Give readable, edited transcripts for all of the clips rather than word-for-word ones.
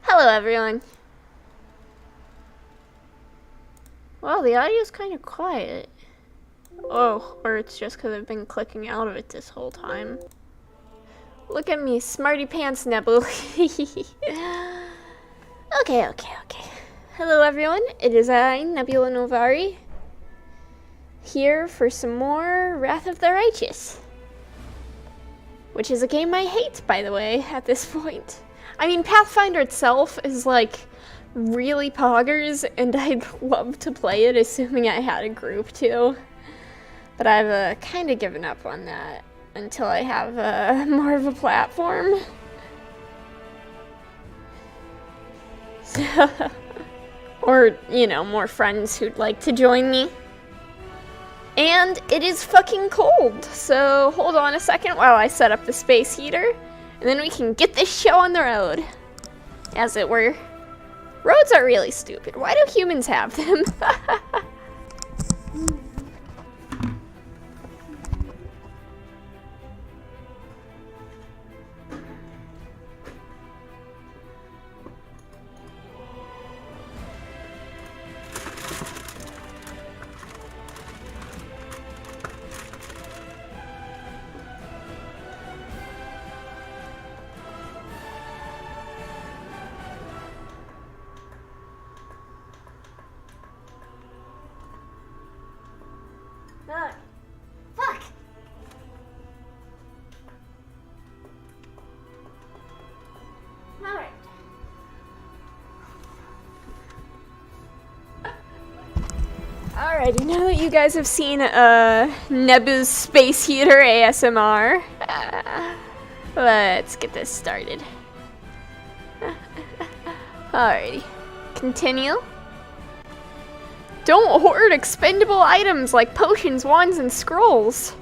Hello, everyone. Well, the audio's kind of quiet. Oh, or it's just because I've been clicking out of it this whole time. Look at me, smarty pants Nebu. Okay. Hello, everyone. It is I, Nebula Novari, here for some more Wrath of the Righteous. Which is a game I hate, by the way, at this point. I mean, Pathfinder itself is, like, really poggers, and I'd love to play it, assuming I had a group, too. But I've kind of given up on that until I have more of a platform. Or, you know, more friends who'd like to join me. And it is fucking cold, so hold on a second while I set up the space heater, and then we can get this show on the road, as it were. Roads are really stupid. Why do humans have them? Fuck! Alright. Alrighty, now that you guys have seen Nebu's space heater ASMR, let's get this started. Alrighty. Continue. Don't hoard expendable items like potions, wands, and scrolls.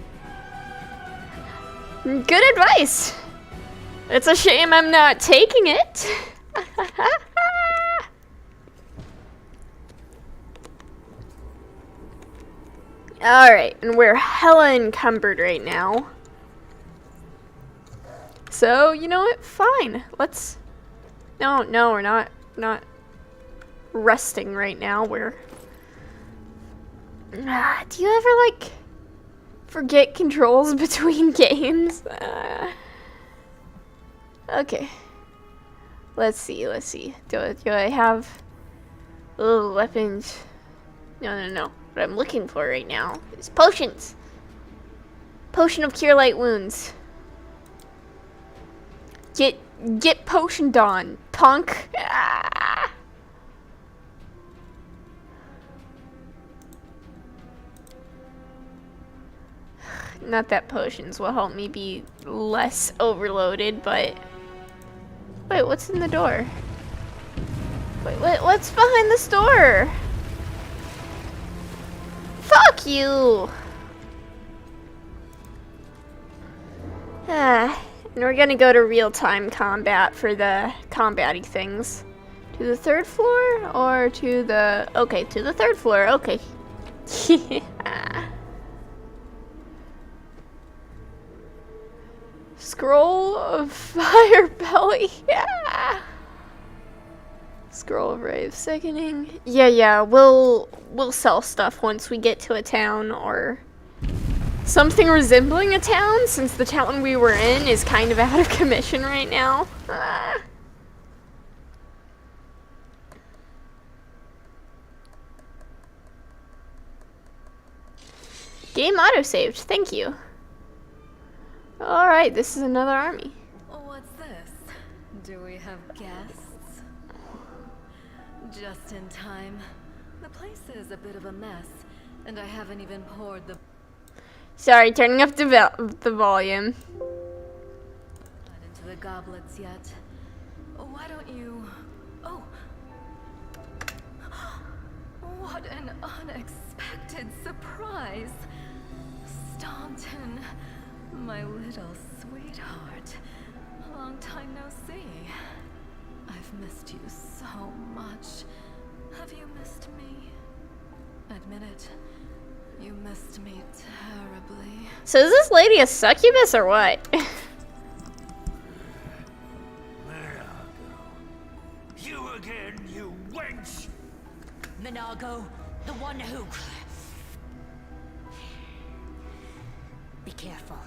Good advice. It's a shame I'm not taking it. Alright, and we're hella encumbered right now. So, you know what? Fine. Let's... No, we're not resting right now. We're... do you ever, like, forget controls between games? Okay. Let's see. Do I have weapons? No. What I'm looking for right now is potions. Potion of Cure Light Wounds. Get potioned on, punk. Not that potions will help me be less overloaded, but... Wait, what's in the door? Wait, what's behind this door? Fuck you! And we're gonna go to real-time combat for the combat-y things. To the third floor, or to the... Okay, to the third floor, okay. Scroll of Fire Belly, yeah! Scroll of Ray of Sickening. Yeah, we'll sell stuff once we get to a town, or something resembling a town, since the town we were in is kind of out of commission right now. Game autosaved, thank you. Alright, this is another army. What's this? Do we have guests? Just in time. The place is a bit of a mess, and I haven't even poured the... Sorry, turning up the volume. Not into the goblets yet. Why don't you... Oh! What an unexpected surprise! Staunton, my little sweetheart. Long time no see. I've missed you so much. Have you missed me? Admit it. You missed me terribly. So is this lady a succubus or what? You again, you wench! Minago, the one who... Be careful.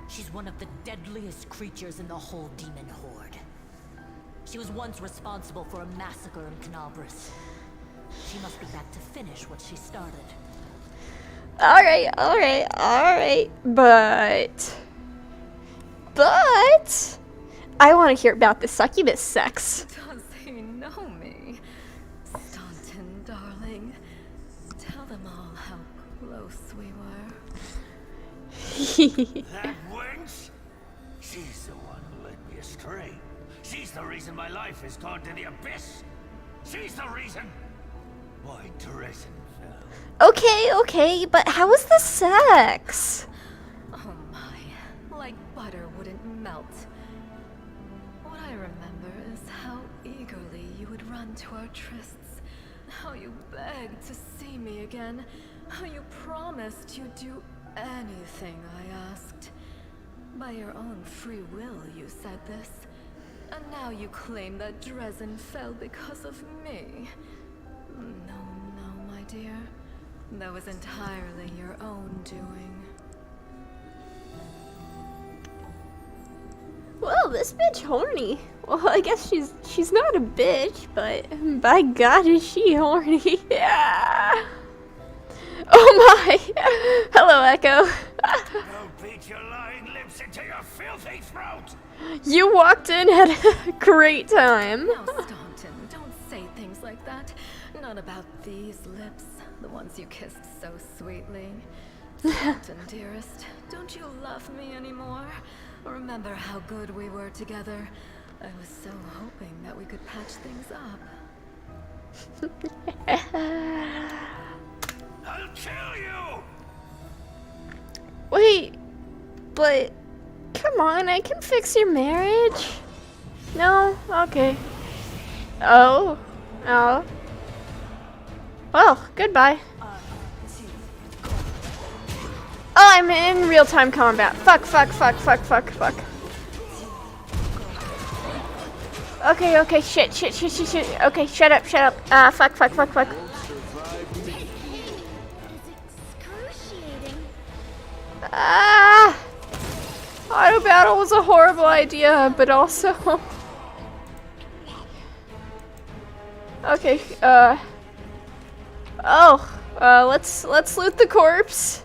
She's one of the deadliest creatures in the whole demon horde. She was once responsible for a massacre in Canabras. She must be back to finish what she started. Alright. But... I want to hear about the succubus sex. Does he know me? Staunton, darling. Tell them all how close we were. That wench? She's the one who led me astray. She's the reason my life has gone to the abyss. She's the reason why Dresden fell. Okay, but how was the sex? Oh my, like butter wouldn't melt. What I remember is how eagerly you would run to our trysts, how you begged to see me again, how you promised you'd do anything I asked. By your own free will, you said this. And now you claim that Dresden fell because of me. No, my dear. That was entirely your own doing. Well, this bitch horny. Well, I guess she's not a bitch, but by God is she horny. Yeah. Oh my. Hello, Echo. Don't beat your lying lips into your filthy throat! You walked in at a great time. Now, Staunton, don't say things like that. Not about these lips, the ones you kissed so sweetly. Staunton, dearest, don't you love me anymore? Remember how good we were together? I was so hoping that we could patch things up. I'll kill you! Wait, but come on, I can fix your marriage. No? Okay. Oh. Well, goodbye. Oh, I'm in real-time combat. Fuck. Okay, shit. Okay, shut up. Fuck. Auto battle was a horrible idea, but also... Okay, let's loot the corpse.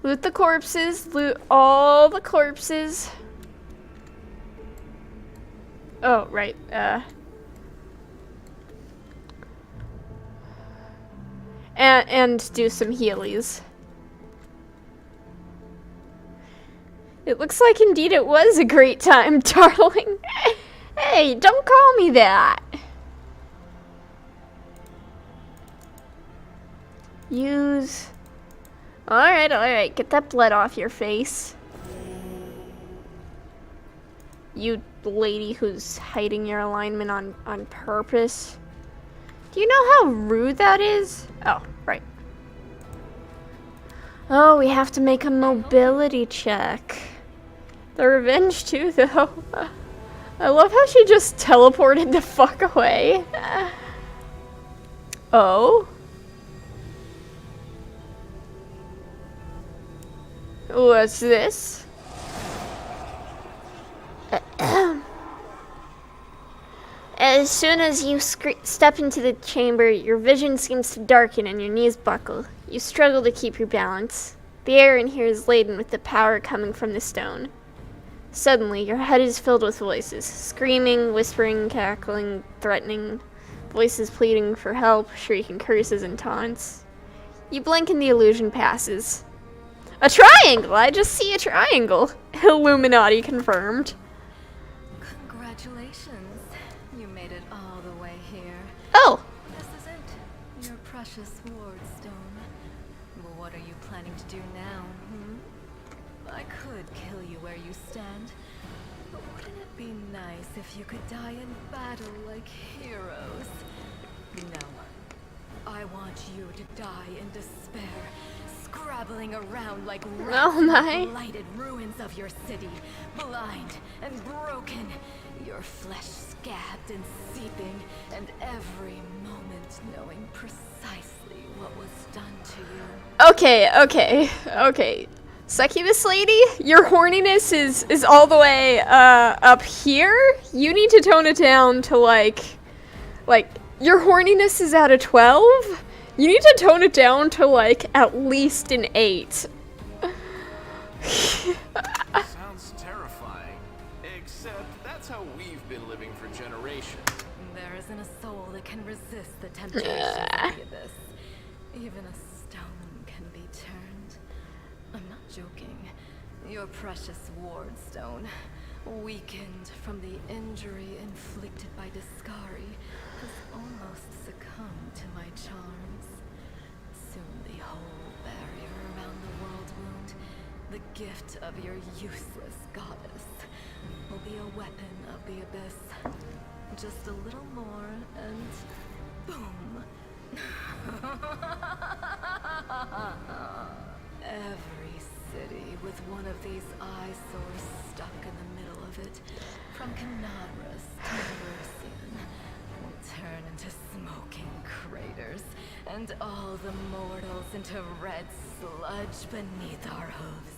Loot the corpses, loot all the corpses. Oh, right, and do some healies. It looks like indeed it was a great time, darling. Hey, don't call me that. Use... Alright, get that blood off your face. You lady who's hiding your alignment on purpose. Do you know how rude that is? Oh, right. Oh, we have to make a mobility check. The revenge too, though. I love how she just teleported the fuck away. Oh? What's this? As soon as you step into the chamber, your vision seems to darken and your knees buckle. You struggle to keep your balance. The air in here is laden with the power coming from the stone. Suddenly, your head is filled with voices. Screaming, whispering, cackling, threatening. Voices pleading for help, shrieking curses and taunts. You blink and the illusion passes. A triangle! I just see a triangle. Illuminati confirmed. Congratulations. You made it all the way here. Oh! This is it. Your precious ward stone. Well, what are you planning to do now, I could kill you where you stand. But wouldn't it be nice if you could die in battle like heroes? No. I want you to die in despair, scrabbling around like Oh rats in my. the blighted ruins of your city, blind and broken, your flesh scabbed and seeping, and every moment knowing precisely what was done to you. Okay. Succubus lady, your horniness is all the way up here. You need to tone it down to like your horniness is at a 12. You need to tone it down to like at least an 8. Sounds terrifying. Except that's how we've been living for generations. There isn't a soul that can resist the temptations of the abyss. Even a stone can be turned. I'm not joking. Your precious ward stone, weakened from the injury inflicted by Discari, has almost succumbed to my charms. Soon the whole barrier around the world wound, the gift of your useless goddess, will be a weapon of the abyss. Just a little more and boom. Every city with one of these eyesores stuck in the middle of it, from Canabras to Mercian, will turn into smoking craters, and all the mortals into red sludge beneath our hooves.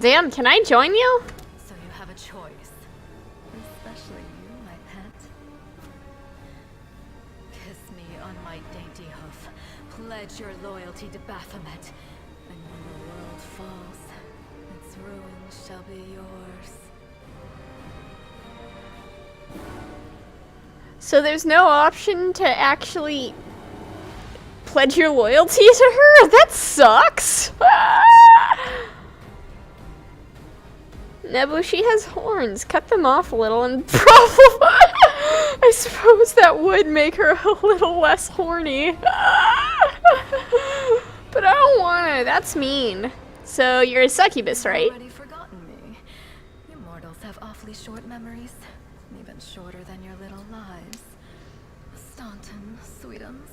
Damn, can I join you? So you have a choice. Especially you, my pet. Kiss me on my dainty hoof. Pledge your loyalty to Baphomet. And when the world falls, its ruins shall be yours. So there's no option to actually pledge your loyalty to her? That sucks! Nebu, she has horns. Cut them off a little and probably... I suppose that would make her a little less horny. But I don't wanna. That's mean. So you're a succubus, right? Already forgotten me. You mortals have awfully short memories. Even shorter than your little lives. Staunton, sweetums.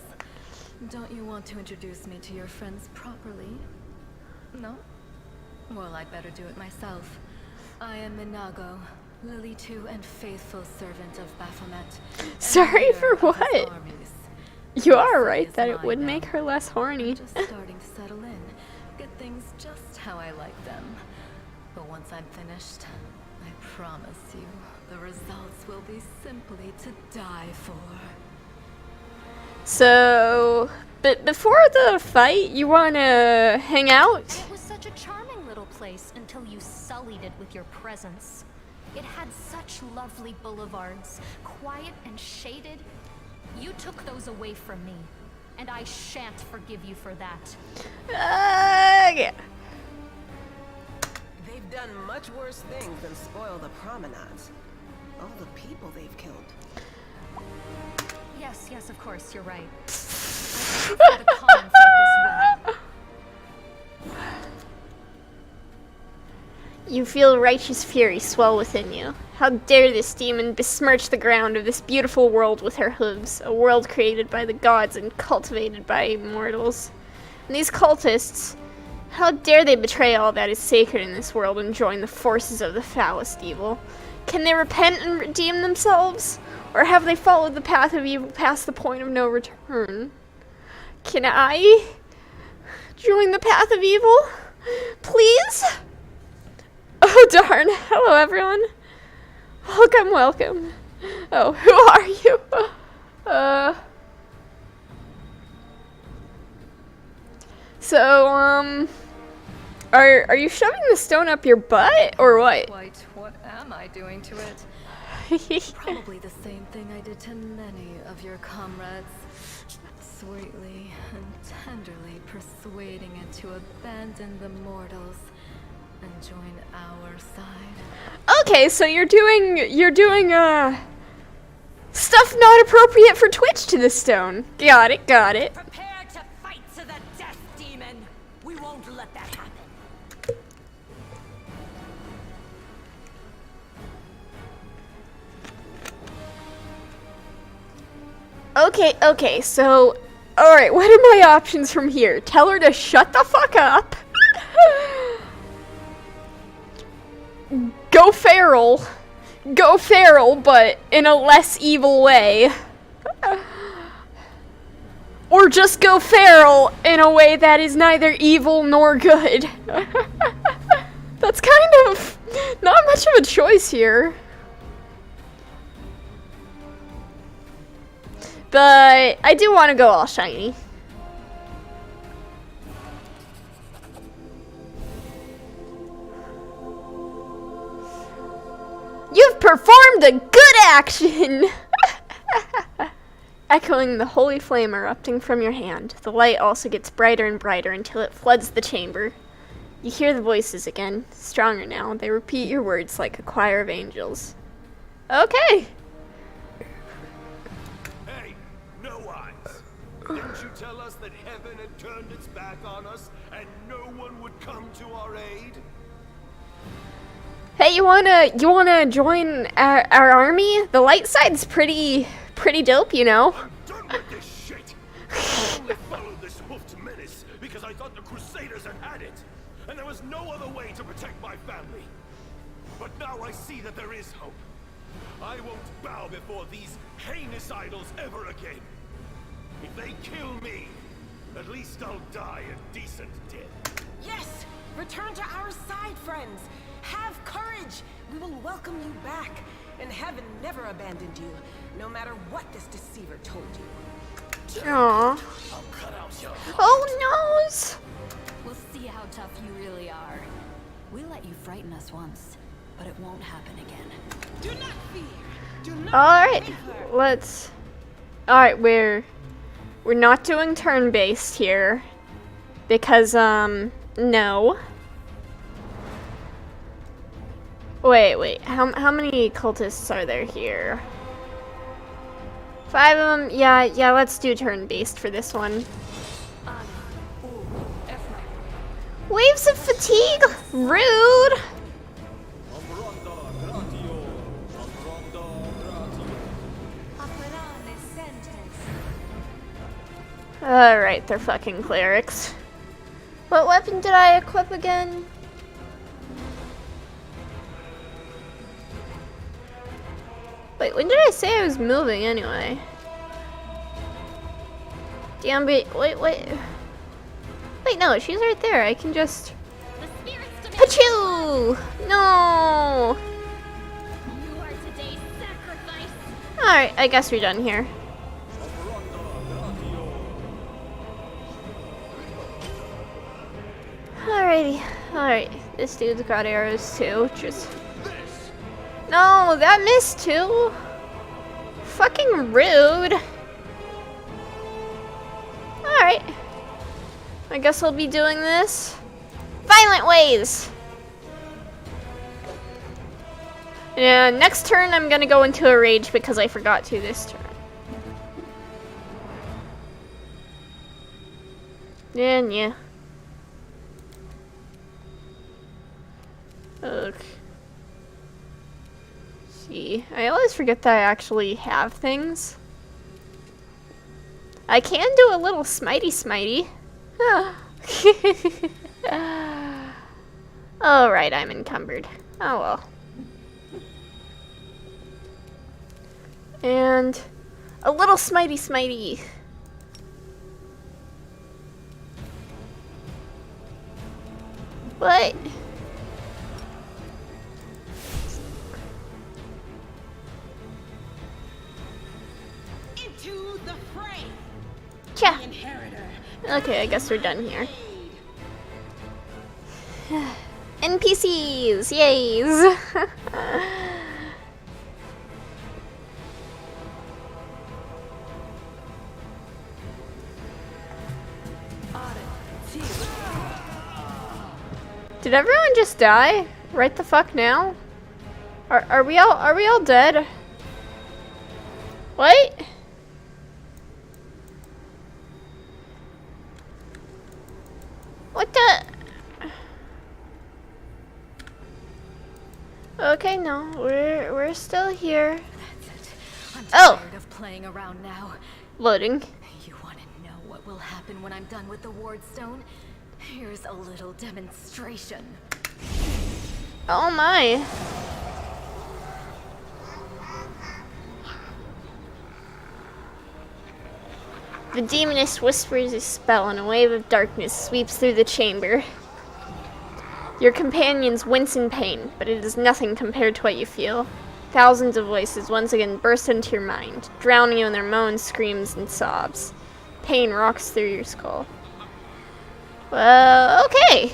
Don't you want to introduce me to your friends properly? No? Well, I'd better do it myself. I am Minago, Lily II and faithful servant of Baphomet. Sorry for leader of his what? armies. You are This right is that it mine would now. make her less horny. Just starting to settle in. Get things just how I like them. But once I'm finished, I promise you, the results will be simply to die for. So, but before the fight, you wanna hang out? It was such a charming little place until you sullied it with your presence. It had such lovely boulevards, quiet and shaded. You took those away from me, and I shan't forgive you for that. Yeah. They've done much worse things than spoil the promenades. All the people they've killed. Yes, of course, you're right. I think for the common folk as well. You feel righteous fury swell within you. How dare this demon besmirch the ground of this beautiful world with her hooves, a world created by the gods and cultivated by mortals. And these cultists, how dare they betray all that is sacred in this world and join the forces of the foulest evil? Can they repent and redeem themselves? Or have they followed the path of evil past the point of no return? Can I join the path of evil? Please? Oh darn. Hello everyone. Welcome. Oh, who are you? So, are you shoving the stone up your butt, or what? Quite what am I doing to it? Probably the same thing I did to many of your comrades. Sweetly and tenderly persuading it to abandon the mortals and join our side. Okay, so you're doing, stuff not appropriate for Twitch to the stone. Got it. Prepare to fight to the death, demon! We won't let that happen. Okay, so Alright, what are my options from here? Tell her to shut the fuck up. Go feral. Go feral, but in a less evil way. Or just go feral in a way that is neither evil nor good. That's kind of not much of a choice here. But I do want to go all shiny. You've performed a good action! Echoing the holy flame erupting from your hand, the light also gets brighter and brighter until it floods the chamber. You hear the voices again, stronger now. They repeat your words like a choir of angels. Okay. Hey, no eyes. Didn't you tell us that heaven had turned its back on us and no one would come to our aid? Hey, you wanna join our army? The light side's pretty dope, you know. I'm done with this shit. I only followed this hoofed menace because I thought the Crusaders had it, and there was no other way to protect my family. But now I see that there is hope. I won't bow before these heinous idols ever again. If they kill me, at least I'll die a decent death. Yes! Return to our side, friends! Have courage! We will welcome you back. And heaven never abandoned you, no matter what this deceiver told you. Aww. Oh noes! We'll see how tough you really are. We let you frighten us once, but it won't happen again. Do not fear! Do not Alright, believe her. let's... Alright, we're not doing turn-based here. Because, no. Wait, how many cultists are there here? 5 of them? Yeah, let's do turn-based for this one. Waves of fatigue? Rude! Alright, they're fucking clerics. What weapon did I equip again? Wait, when did I say I was moving anyway? Damn, wait. Wait, no, she's right there. I can just... Pachoo! No! Alright, I guess we're done here. Alrighty. Alright, this dude's got arrows too. Just... No, that missed too. Fucking rude. Alright. I guess I'll be doing this. Violent ways! Yeah, next turn I'm gonna go into a rage because I forgot to this turn. Yeah. Okay. See, I always forget that I actually have things. I can do a little smitey. Oh, right, I'm encumbered. Oh well. And a little smitey. What? Into the fray! Cha. Inheritor. Okay, I guess we're done here. NPCs! Yays! Did everyone just die? Right the fuck now? Are we all dead? What? What the? Okay, no, we're still here. That's it. I'm Oh. tired of playing around now. Loading. You want to know what will happen when I'm done with the ward stone? Here's a little demonstration. Oh my. The demoness whispers a spell and a wave of darkness sweeps through the chamber. Your companions wince in pain, but it is nothing compared to what you feel. Thousands of voices once again burst into your mind, drowning you in their moans, screams, and sobs. Pain rocks through your skull. Well, okay.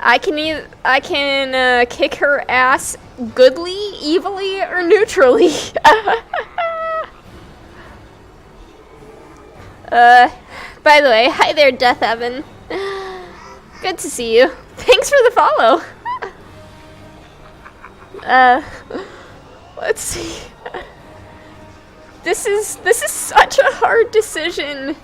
I can kick her ass goodly, evilly, or neutrally. By the way, hi there, Death Evan. Good to see you. Thanks for the follow. Let's see. This is such a hard decision.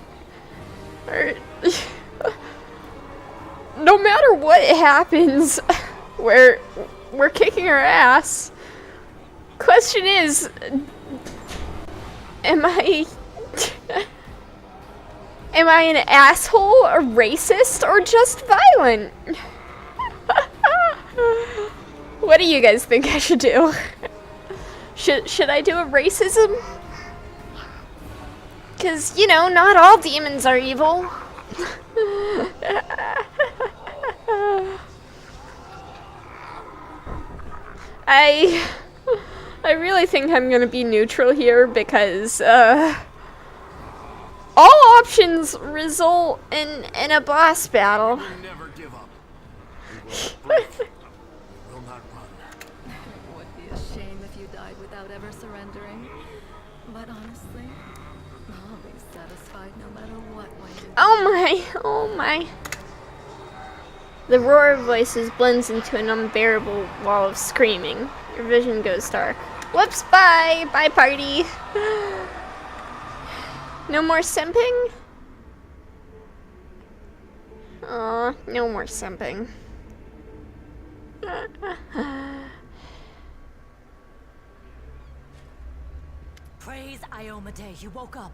No matter what happens, we're kicking her ass. Question is, am I an asshole, a racist, or just violent? What do you guys think I should do? Should I do a racism? 'Cause, you know, not all demons are evil. I really think I'm gonna be neutral here because all options result in a boss battle. Never give up. We will not run. It would be a shame if you died without ever surrendering. But honestly, I'll be satisfied no matter what way you Oh my. The roar of voices blends into an unbearable wall of screaming. Your vision goes dark. Whoops, bye! Bye, party! No more simping? Aw, no more simping. Praise Iomade, you woke up.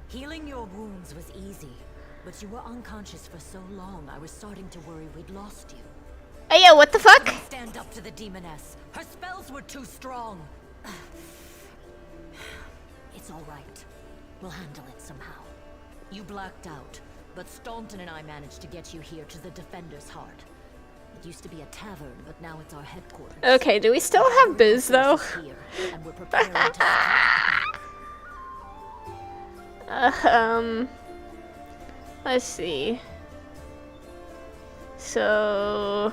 Healing your wounds was easy, but you were unconscious for so long, I was starting to worry we'd lost you. Hey, yo, what the fuck? Stand up to the demoness. Her spells were too strong. It's all right. We'll handle it somehow. You blacked out, but Staunton and I managed to get you here to the Defender's Heart. It used to be a tavern, but now it's our headquarters. Okay, do we still have biz, though? Here, and we're preparing to Let's see. So,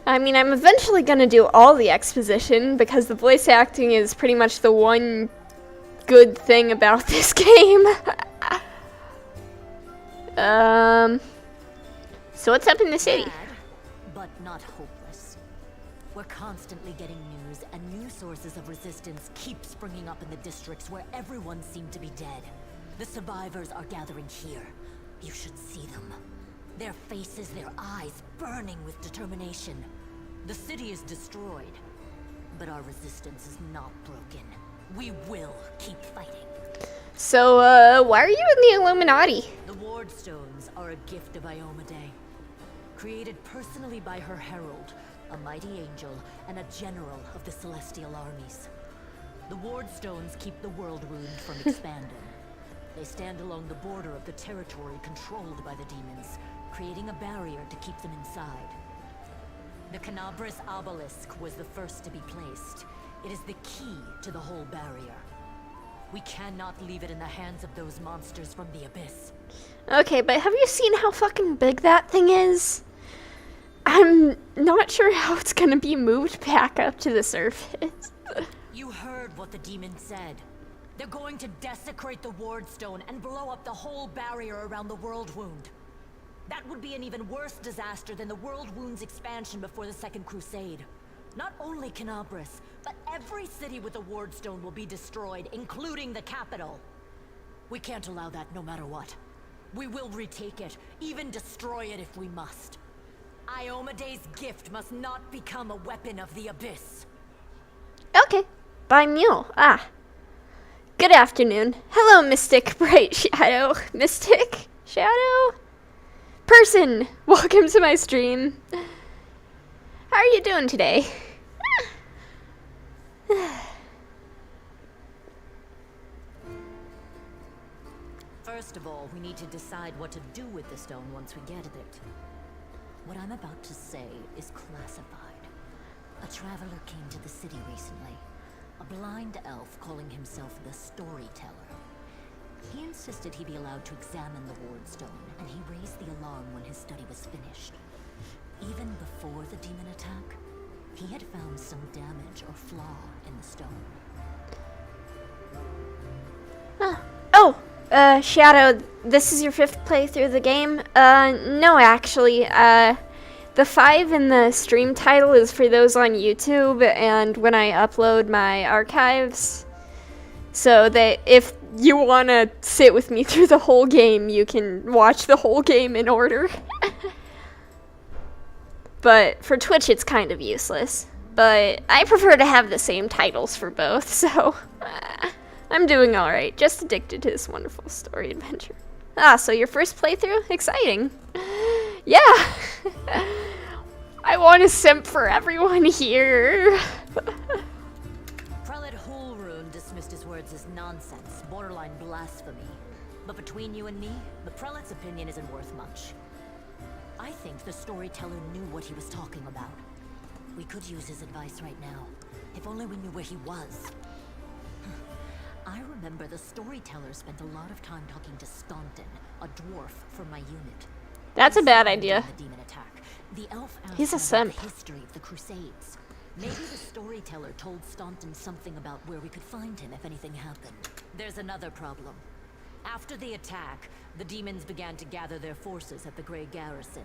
I mean, I'm eventually gonna do all the exposition because the voice acting is pretty much the one good thing about this game. So what's up in the city? Bad, but not hopeless. We're constantly getting news, and new sources of resistance keep springing up in the districts where everyone seemed to be dead. The survivors are gathering here. You should see them. Their faces, their eyes burning with determination. The city is destroyed, but our resistance is not broken. We will keep fighting. So, why are you in the Illuminati? The Ward Stones are a gift of Iomade, created personally by her herald, a mighty angel, and a general of the Celestial Armies. The Ward Stones keep the world wound from expanding. They stand along the border of the territory controlled by the demons, creating a barrier to keep them inside. The Canabras obelisk was the first to be placed. It is the key to the whole barrier. We cannot leave it in the hands of those monsters from the abyss. Okay, but have you seen how fucking big that thing is? I'm not sure how it's gonna be moved back up to the surface. You heard what the demon said. They're going to desecrate the Ward Stone and blow up the whole barrier around the World Wound. That would be an even worse disaster than the World Wound's expansion before the Second Crusade. Not only Canabras, but every city with a Ward Stone will be destroyed, including the capital. We can't allow that no matter what. We will retake it, even destroy it if we must. Iomade's gift must not become a weapon of the abyss. Okay, by mule. Good afternoon. Hello, Mystic Bright Shadow. Mystic Shadow? Person! Welcome to my stream. How are you doing today? First of all, we need to decide what to do with the stone once we get it. What I'm about to say is classified. A traveler came to the city recently. A blind elf calling himself the Storyteller. He insisted he be allowed to examine the ward stone, and he raised the alarm when his study was finished. Even before the demon attack, he had found some damage or flaw in the stone. Shadow, this is your 5th playthrough of the game? No, actually. The 5 in the stream title is for those on YouTube, and when I upload my archives, so that if you want to sit with me through the whole game, you can watch the whole game in order. But for Twitch, it's kind of useless. But I prefer to have the same titles for both, so I'm doing alright. Just addicted to this wonderful story adventure. Ah, so your first playthrough? Exciting. Yeah! I want to simp for everyone here. Prelate Hulrune dismissed his words as nonsense, borderline blasphemy. But between you and me, the prelate's opinion isn't worth much. I think the storyteller knew what he was talking about. We could use his advice right now, if only we knew where he was. I remember the storyteller spent a lot of time talking to Staunton, a dwarf from my unit. That's a bad idea. The demon attack. The elf asked He's a him simp. about the history of the Crusades. Maybe the storyteller told Staunton something about where we could find him if anything happened. There's another problem. After the attack, the demons began to gather their forces at the Grey Garrison.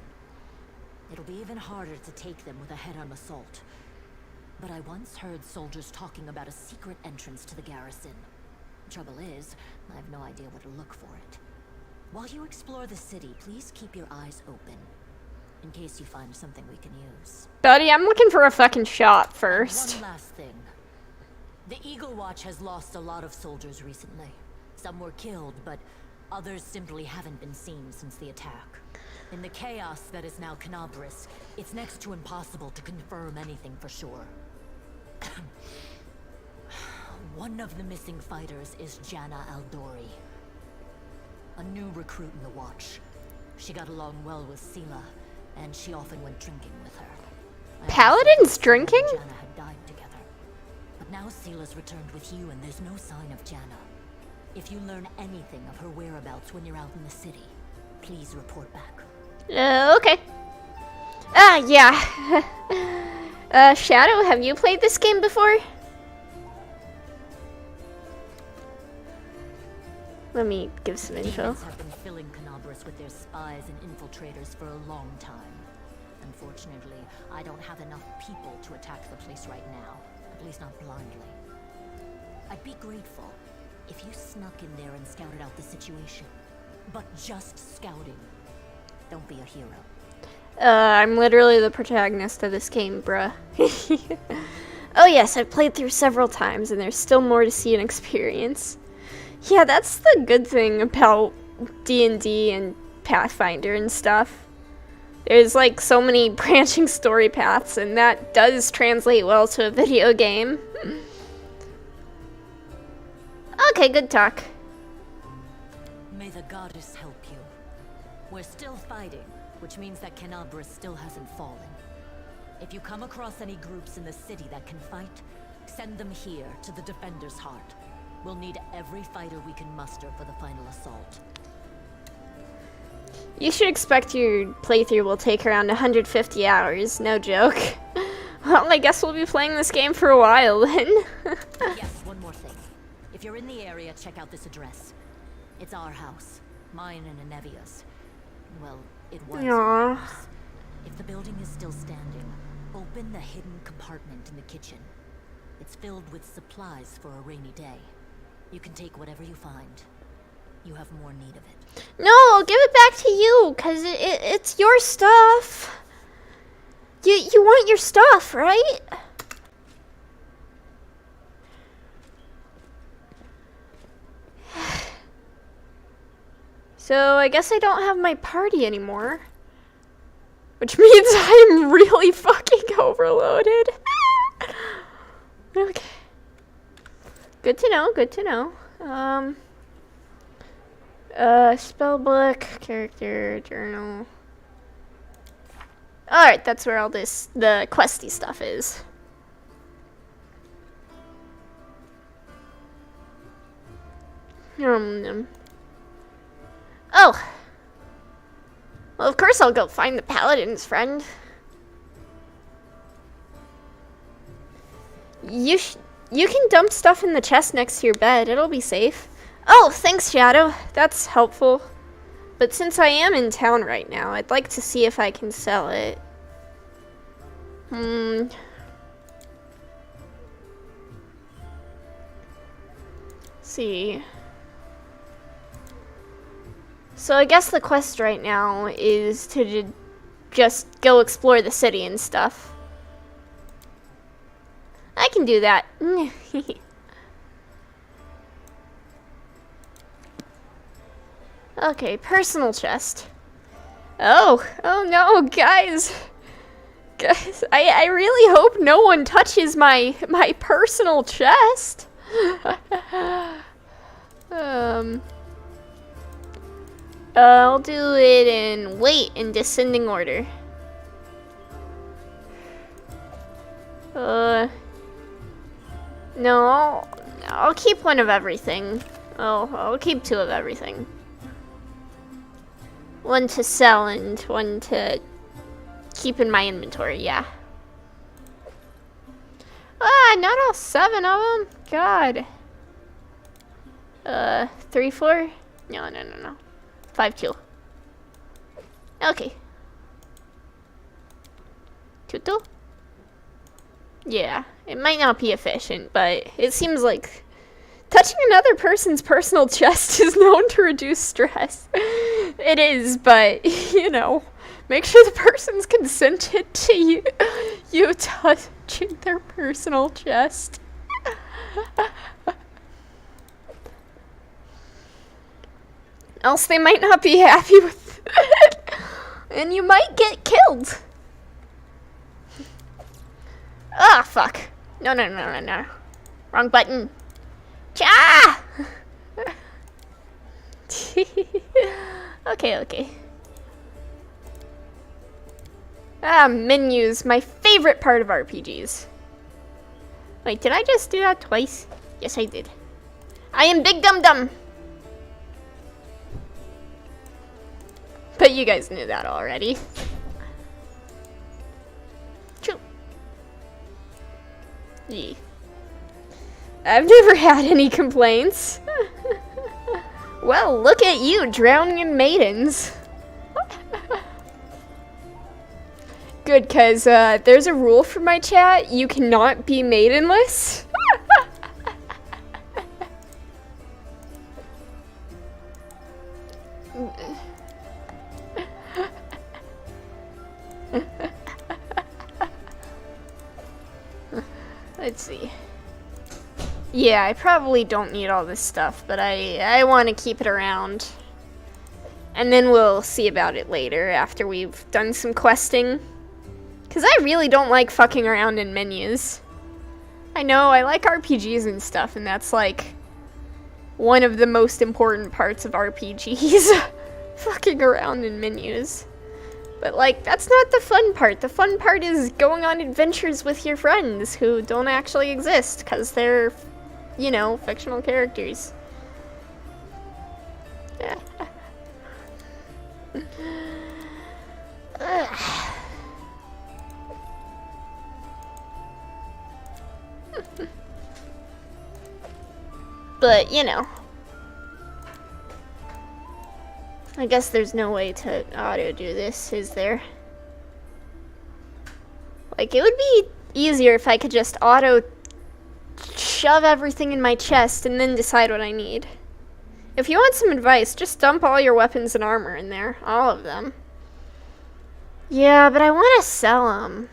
It'll be even harder to take them with a head-on assault. But I once heard soldiers talking about a secret entrance to the garrison. Trouble is, I have no idea where to look for it. While you explore the city, please keep your eyes open, in case you find something we can use. Buddy, I'm looking for a fucking shop first. One last thing. The Eagle Watch has lost a lot of soldiers recently. Some were killed, but others simply haven't been seen since the attack. In the chaos that is now Canabris, it's next to impossible to confirm anything for sure. One of the missing fighters is Janna Aldori, a new recruit in the Watch. She got along well with Sela, and she often went drinking with her. Paladins drinking? Janna had died together. But now Sela's returned with you, and there's no sign of Janna. If you learn anything of her whereabouts when you're out in the city, please report back. Okay. Yeah. Shadow, have you played this game before? Let me give some info. Demons have been filling Canabris with their spies and infiltrators for a long time. Unfortunately, I don't have enough people to attack the place right now, at least not blindly. I'd be grateful if you snuck in there and scouted out the situation. But just scouting. Don't be a hero. I'm literally the protagonist of this game, bruh. Oh yes, I've played through several times, and there's still more to see and experience. Yeah, that's the good thing about D&D and Pathfinder and stuff. There's like so many branching story paths, and that does translate well to a video game. Okay, good talk. May the goddess help you. We're still fighting, which means that Canabris still hasn't fallen. If you come across any groups in the city that can fight, send them here to the Defender's Heart. We'll need every fighter we can muster for the final assault. You should expect your playthrough will take around 150 hours, no joke. Well, I guess we'll be playing this game for a while then. Yes, one more thing. If you're in the area, check out this address. It's our house. Mine and Anevia's. Well, it was our house. If the building is still standing, open the hidden compartment in the kitchen. It's filled with supplies for a rainy day. You can take whatever you find. You have more need of it. No, I'll give it back to you, cause it's your stuff. You want your stuff, right? So I guess I don't have my party anymore. Which means I'm really fucking overloaded. Okay. Good to know, good to know. Spellbook, character, journal. Alright, that's where all the questy stuff is. Oh! Well, of course I'll go find the paladin's friend. You can dump stuff in the chest next to your bed. It'll be safe. Oh, thanks, Shadow. That's helpful. But since I am in town right now, I'd like to see if I can sell it. See. So I guess the quest right now is to just go explore the city and stuff. I can do that. Okay, personal chest. Oh no, guys. Guys, I really hope no one touches my personal chest. I'll do it in weight in descending order. No, I'll keep one of everything. I'll keep 2 of everything. 1 to sell and 1 to keep in my inventory, yeah. Not all 7 of them. God. 3, 4? No. 5, 2. Okay. 2, 2? Yeah, it might not be efficient, but it seems like touching another person's personal chest is known to reduce stress. It is, but, you know, make sure the person's consented to you touching their personal chest. Else they might not be happy with it, and you might get killed. Ah, fuck. No. Wrong button. Cha! Okay. Menus, my favorite part of RPGs. Wait, did I just do that twice? Yes, I did. I am Big Dum Dum. But you guys knew that already. True. Yeah. I've never had any complaints. Well, look at you, drowning in maidens. Good, cause there's a rule for my chat. You cannot be maidenless. Let's see. Yeah, I probably don't need all this stuff, but I want to keep it around. And then we'll see about it later after we've done some questing. Because I really don't like fucking around in menus. I know, I like RPGs and stuff, and that's like one of the most important parts of RPGs. Fucking around in menus. But like, that's not the fun part. The fun part is going on adventures with your friends who don't actually exist because they're, you know, fictional characters. But, you know. I guess there's no way to auto do this, is there? Like, it would be easier if I could just auto shove everything in my chest and then decide what I need. If you want some advice, just dump all your weapons and armor in there. All of them. Yeah, but I want to sell them.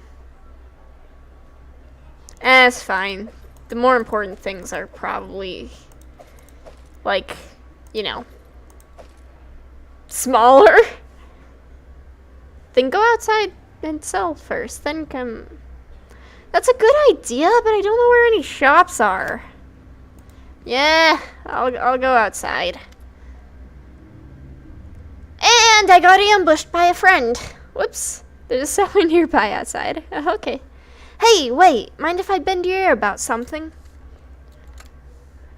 It's fine. The more important things are probably, like, you know, smaller. Then go outside and sell first, then come. That's a good idea, but I don't know where any shops are. Yeah, I'll go outside. And I got ambushed by a friend. Whoops, there's someone nearby outside. Okay. Hey, wait, mind if I bend your ear about something?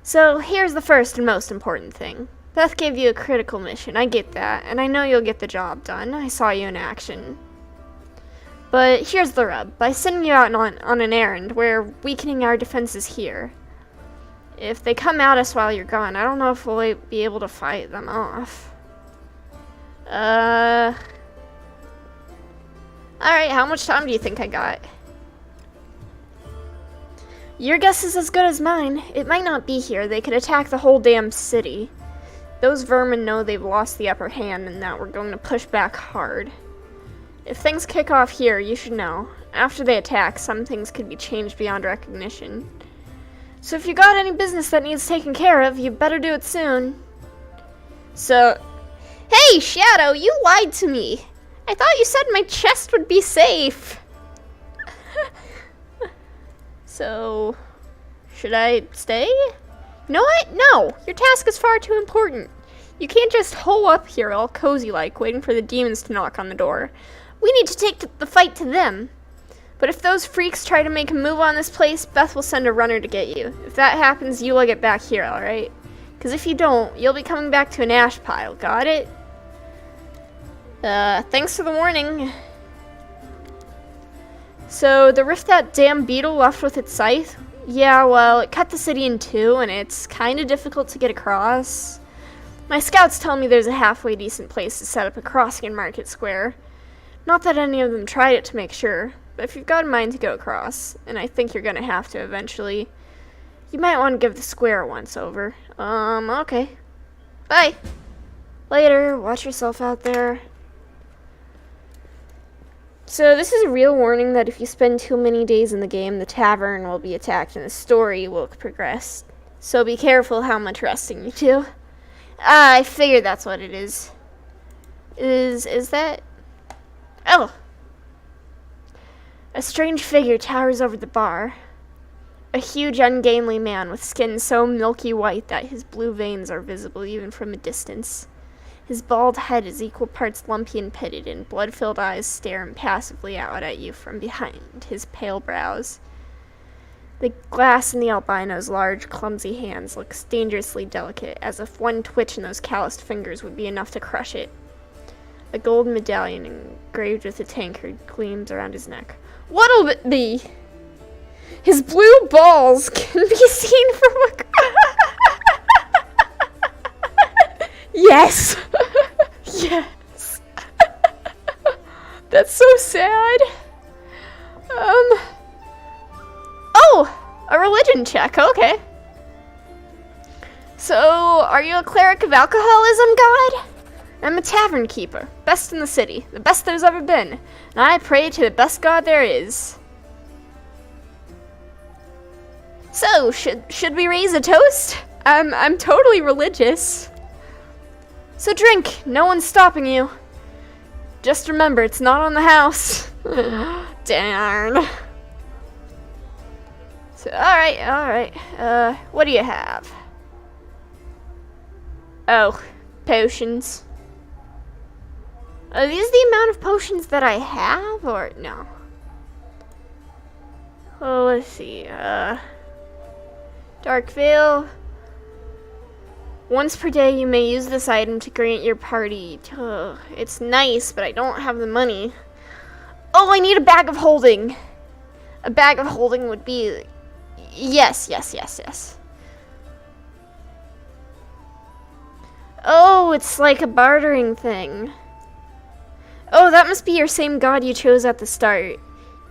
So, here's the first and most important thing. Beth gave you a critical mission, I get that, and I know you'll get the job done. I saw you in action. But here's the rub. By sending you out on an errand, we're weakening our defenses here. If they come at us while you're gone, I don't know if we'll be able to fight them off. Alright, how much time do you think I got? Your guess is as good as mine. It might not be here. They could attack the whole damn city. Those vermin know they've lost the upper hand and that we're going to push back hard. If things kick off here, you should know. After they attack, some things could be changed beyond recognition. So if you got any business that needs taken care of, you better do it soon. So, hey, Shadow, you lied to me. I thought you said my chest would be safe. So, should I stay? You know what? No, your task is far too important. You can't just hole up here all cozy-like, waiting for the demons to knock on the door. We need to take the fight to them. But if those freaks try to make a move on this place, Beth will send a runner to get you. If that happens, you will get back here, alright? Because if you don't, you'll be coming back to an ash pile, got it? Thanks for the warning. So, the rift that damn beetle left with its scythe? Yeah, well, it cut the city in two, and it's kinda difficult to get across. My scouts tell me there's a halfway decent place to set up a crossing in Market Square. Not that any of them tried it to make sure, but if you've got a mind to go across, and I think you're gonna have to eventually, you might want to give the square a once-over. Okay. Bye! Later, watch yourself out there. So this is a real warning that if you spend too many days in the game, the tavern will be attacked and the story will progress. So be careful how much resting you do. I figured that's what it is. Is that? Oh! A strange figure towers over the bar. A huge, ungainly man with skin so milky white that his blue veins are visible even from a distance. His bald head is equal parts lumpy and pitted, and blood-filled eyes stare impassively out at you from behind his pale brows. The glass in the albino's large, clumsy hands looks dangerously delicate, as if one twitch in those calloused fingers would be enough to crush it. A gold medallion engraved with a tankard gleams around his neck. What'll it be? His blue balls can be seen from a... Yes! Yes! That's so sad. Oh! A religion check, okay. So, are you a cleric of alcoholism, God? I'm a tavern keeper, best in the city, the best there's ever been, and I pray to the best God there is. So, should we raise a toast? I'm totally religious. So drink, no one's stopping you. Just remember, it's not on the house. Darn. So, alright. What do you have? Oh, potions. Are these the amount of potions that I have, or no? Oh, let's see, Dark Veil. Once per day, you may use this item to grant your party. It's nice, but I don't have the money. Oh, I need a bag of holding. A bag of holding would be... Yes. Oh, it's like a bartering thing. Oh, that must be your same god you chose at the start.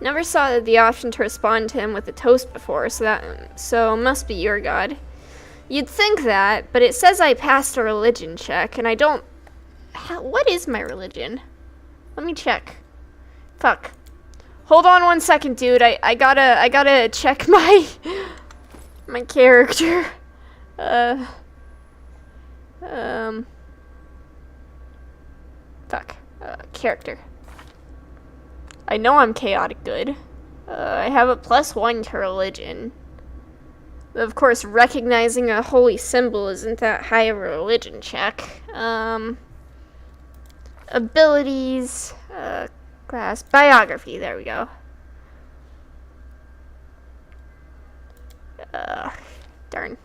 Never saw the option to respond to him with a toast before, so must be your god. You'd think that, but it says I passed a religion check, and I don't... What is my religion? Let me check. Fuck. Hold on 1 second, dude. I gotta check my... my character. Fuck. Character. I know I'm chaotic good. I have a +1 to religion. Of course, recognizing a holy symbol isn't that high of a religion check. Abilities, class, biography, there we go. Darn.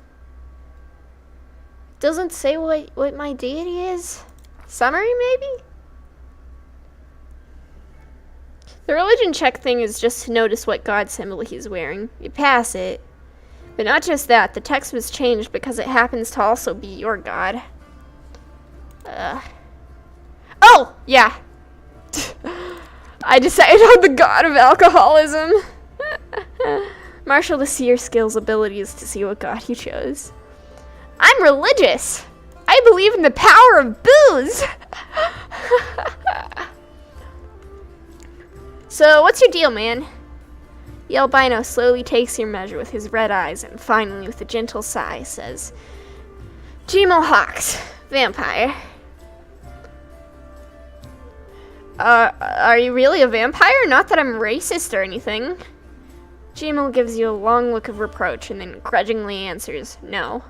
Doesn't say what my deity is? Summary, maybe? The religion check thing is just to notice what god symbol he's wearing. You pass it. But not just that, the text was changed because it happens to also be your god. Oh! Yeah! I decided on the god of alcoholism. Marshal the seer skills abilities to see what god you chose. I'm religious! I believe in the power of booze! So, what's your deal, man? The albino slowly takes your measure with his red eyes and finally, with a gentle sigh, says, Gmo Hawks, vampire. Are you really a vampire? Not that I'm racist or anything. Gmo gives you a long look of reproach and then grudgingly answers, no.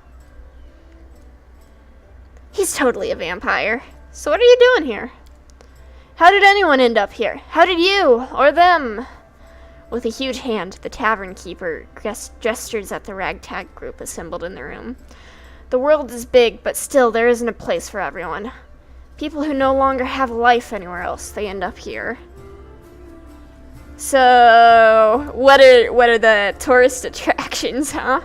He's totally a vampire. So what are you doing here? How did anyone end up here? How did you, or them? With a huge hand, the tavern keeper gestures at the ragtag group assembled in the room. The world is big, but still there isn't a place for everyone. People who no longer have a life anywhere else, they end up here. So, what are the tourist attractions, huh?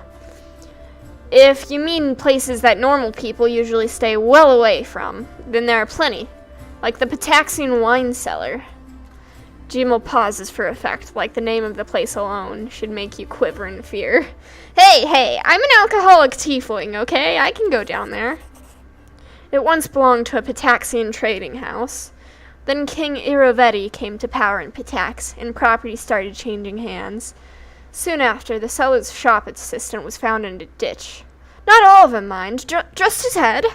If you mean places that normal people usually stay well away from, then there are plenty. Like the Pataxian wine cellar. Gmo pauses for effect, like the name of the place alone should make you quiver in fear. Hey, I'm an alcoholic tiefling, okay? I can go down there. It once belonged to a Pataxian trading house. Then King Iravetti came to power in Patax, and property started changing hands. Soon after, the seller's shop assistant was found in a ditch. Not all of him, mind, just his head.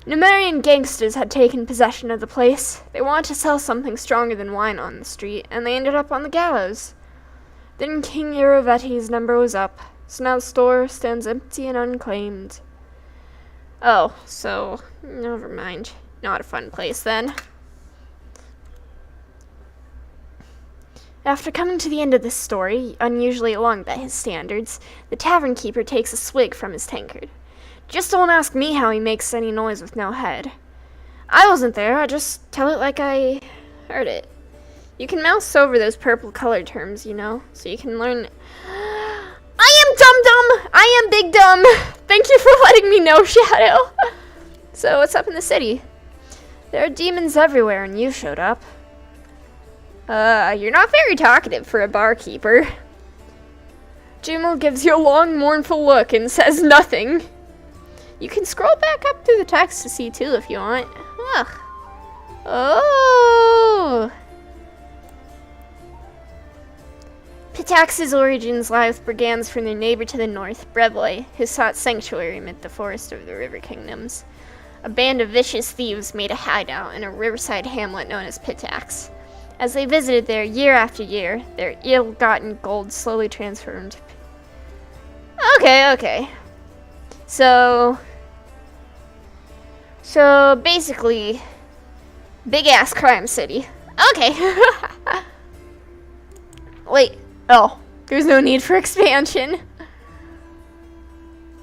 Numerian gangsters had taken possession of the place. They wanted to sell something stronger than wine on the street, and they ended up on the gallows. Then King Iravetti's number was up, so now the store stands empty and unclaimed. Oh, so, never mind. Not a fun place, then. After coming to the end of this story, unusually long by his standards, the tavern keeper takes a swig from his tankard. Just don't ask me how he makes any noise with no head. I wasn't there, I just tell it like I heard it. You can mouse over those purple color terms, you know, so you can learn. I am dum-dum! I am big dumb! Thank you for letting me know, Shadow! So, what's up in the city? There are demons everywhere, and you showed up. You're not very talkative for a barkeeper. Gmo gives you a long, mournful look and says nothing. You can scroll back up through the text to see too if you want. Ugh. Oh! Pitax's origins lie with brigands from their neighbor to the north, Brevloy, who sought sanctuary amid the forest of the River Kingdoms. A band of vicious thieves made a hideout in a riverside hamlet known as Pitax. As they visited there year after year, their ill-gotten gold slowly transformed. Okay. So basically, big-ass crime city. Okay. Wait. Oh, there's no need for expansion.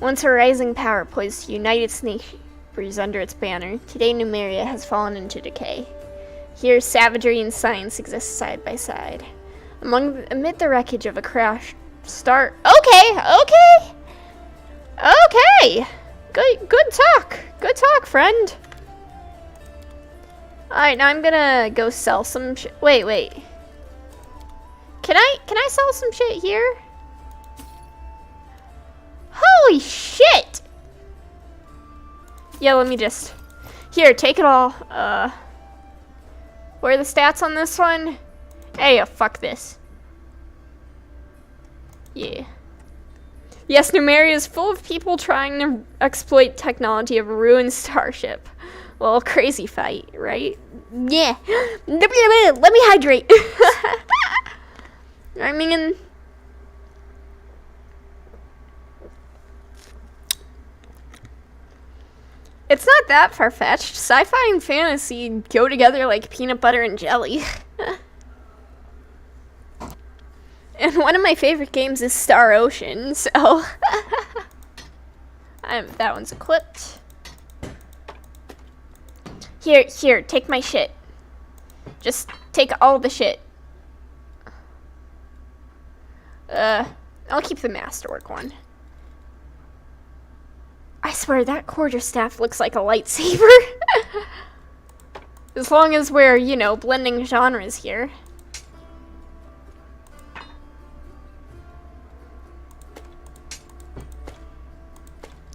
Once a rising power poised to unite its neighbors under its banner, today Numeria has fallen into decay. Here, savagery and science exist side by side. Amid the wreckage of a crashed star. Okay. Good talk, friend. Alright, now I'm gonna go sell some shit. Wait. Can I sell some shit here? Holy shit! Yeah, let me just. Here, take it all. What are the stats on this one? Hey, fuck this. Yeah. Yes, Numeria is full of people trying to exploit technology of a ruined starship. Well, crazy fight, right? Yeah. Let me hydrate. I mean, it's not that far-fetched. Sci-fi and fantasy go together like peanut butter and jelly. And one of my favorite games is Star Ocean, so... that one's equipped. Here, take my shit. Just take all the shit. I'll keep the masterwork one. I swear, that quarterstaff looks like a lightsaber. As long as we're, you know, blending genres here.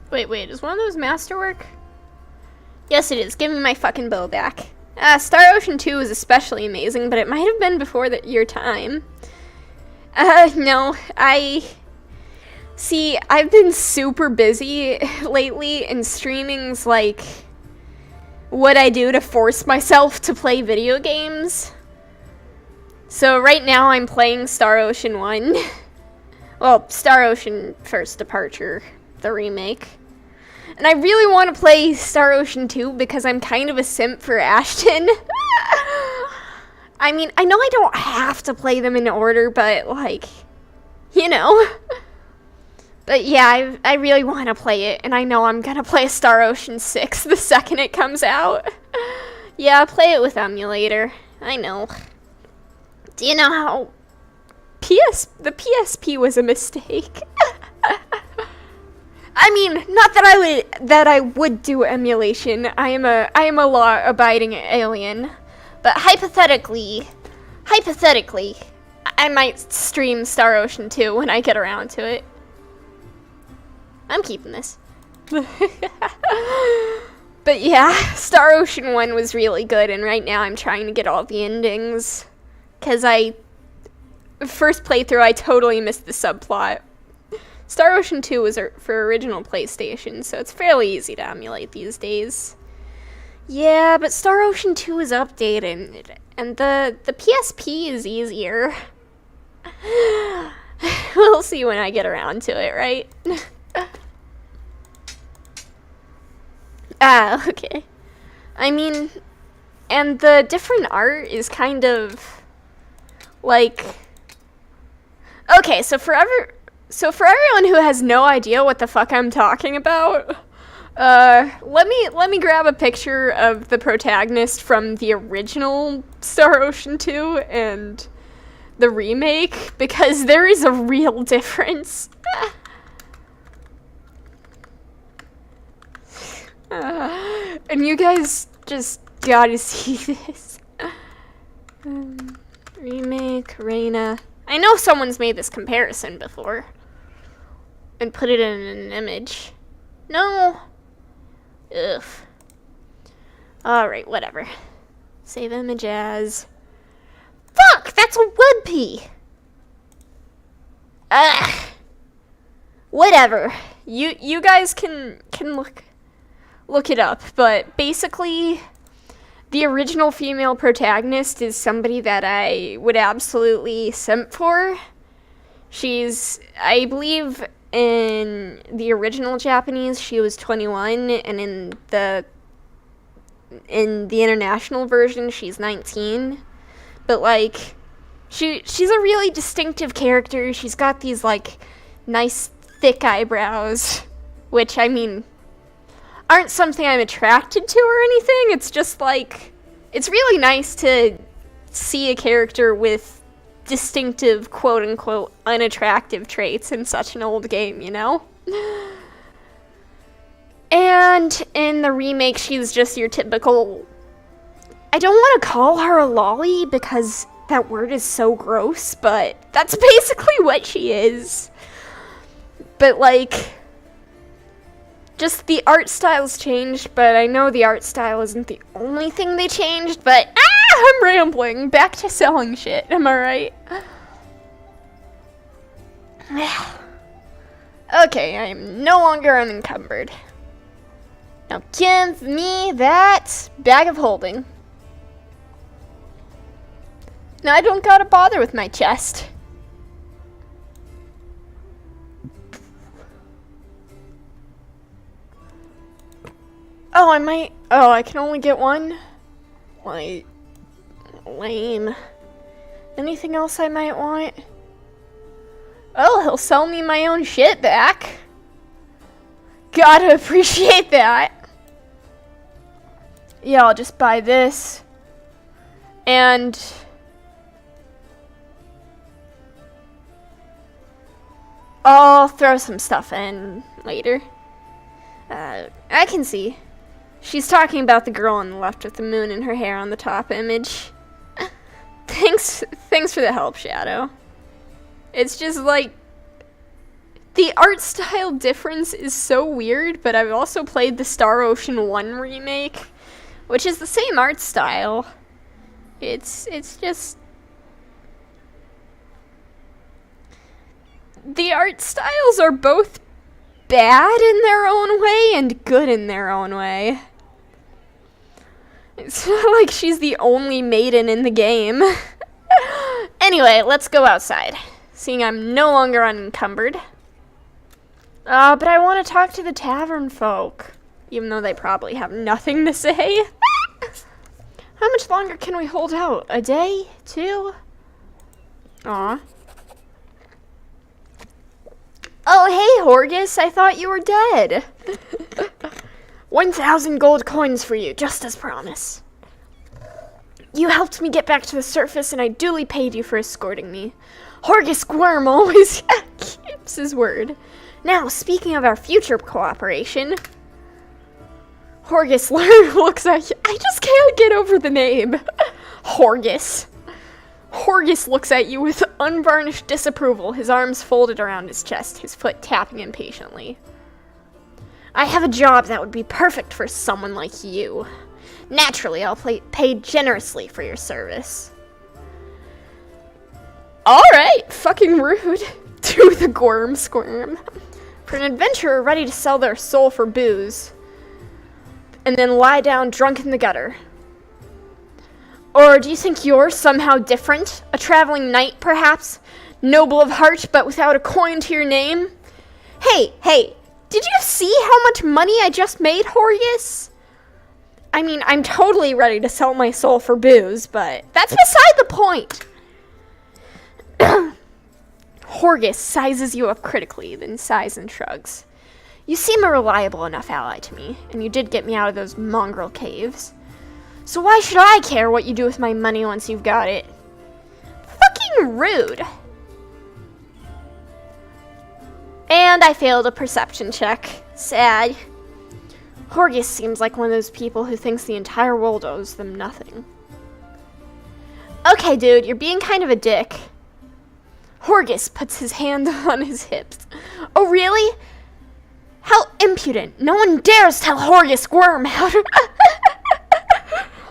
Wait, is one of those masterwork? Yes, it is. Give me my fucking bow back. Star Ocean 2 is especially amazing, but it might have been before your time. No, See, I've been super busy lately, and streaming's like what I do to force myself to play video games. So right now I'm playing Star Ocean 1. Well, Star Ocean First Departure, the remake. And I really want to play Star Ocean 2 because I'm kind of a simp for Ashton. I mean, I know I don't have to play them in order, but like, you know. But yeah, I really want to play it, and I know I'm gonna play Star Ocean 6 the second it comes out. Yeah, play it with emulator. I know. Do you know how the PSP was a mistake? I mean, not that I would do emulation. I am a law-abiding alien. But hypothetically, I might stream Star Ocean 2 when I get around to it. I'm keeping this. But yeah, Star Ocean 1 was really good, and right now I'm trying to get all the endings. Because first playthrough, I totally missed the subplot. Star Ocean 2 was for original PlayStation, so it's fairly easy to emulate these days. Yeah, but Star Ocean 2 is updated, and the PSP is easier. We'll see when I get around to it, right? Okay. I mean, and the different art is kind of like... Okay, so for everyone who has no idea what the fuck I'm talking about, let me grab a picture of the protagonist from the original Star Ocean 2 and the remake, because there is a real difference. And you guys just gotta see this. Remake, Reina. I know someone's made this comparison before and put it in an image. No. Ugh. Alright, whatever. Save image as... Fuck! That's a Woodpea! Ugh. Whatever. You guys can look it up, but basically the original female protagonist is somebody that I would absolutely simp for. She's, I believe in the original Japanese she was 21, and in the international version she's 19. But like she's a really distinctive character. She's got these like nice thick eyebrows, which I mean aren't something I'm attracted to or anything. It's just like, it's really nice to see a character with distinctive, quote-unquote, unattractive traits in such an old game, you know? And in the remake, she's just your typical... I don't want to call her a lolly because that word is so gross, but that's basically what she is. But like... just the art style's changed, but I know the art style isn't the only thing they changed, but I'm rambling. Back to selling shit, am I right? Okay, I am no longer unencumbered. Now give me that bag of holding. Now I don't gotta bother with my chest. Oh, I can only get one? Like, lame. Anything else I might want? Oh, he'll sell me my own shit back. Gotta appreciate that. Yeah, I'll just buy this. And I'll throw some stuff in later. I can see. She's talking about the girl on the left with the moon in her hair on the top image. Thanks for the help, Shadow. It's just like, the art style difference is so weird, but I've also played the Star Ocean 1 remake, which is the same art style. It's just... The art styles are both bad in their own way and good in their own way. It's not like she's the only maiden in the game. Anyway, let's go outside, seeing I'm no longer unencumbered. But I want to talk to the tavern folk, even though they probably have nothing to say. How much longer can we hold out? A day? 2? Aw. Oh, hey, Horgus, I thought you were dead. 1,000 gold coins for you, just as promised. You helped me get back to the surface, and I duly paid you for escorting me. Horgus Worm always keeps his word. Now, speaking of our future cooperation, Horgus looks at you. I just can't get over the name. Horgus. Horgus looks at you with unvarnished disapproval, his arms folded around his chest, his foot tapping impatiently. I have a job that would be perfect for someone like you. Naturally, I'll pay generously for your service. Alright, fucking rude. To the Gorm Squirm. For an adventurer ready to sell their soul for booze, and then lie down drunk in the gutter. Or do you think you're somehow different? A traveling knight, perhaps? Noble of heart, but without a coin to your name? Hey, did you see how much money I just made, Horgus? I mean, I'm totally ready to sell my soul for booze, but that's beside the point. Horgus sizes you up critically, then sighs and shrugs. You seem a reliable enough ally to me, and you did get me out of those mongrel caves. So why should I care what you do with my money once you've got it? Fucking rude. And I failed a perception check. Sad. Horgus seems like one of those people who thinks the entire world owes them nothing. Okay, dude, you're being kind of a dick. Horgus puts his hand on his hips. Oh, really? How impudent. No one dares tell Horgus Worm how to...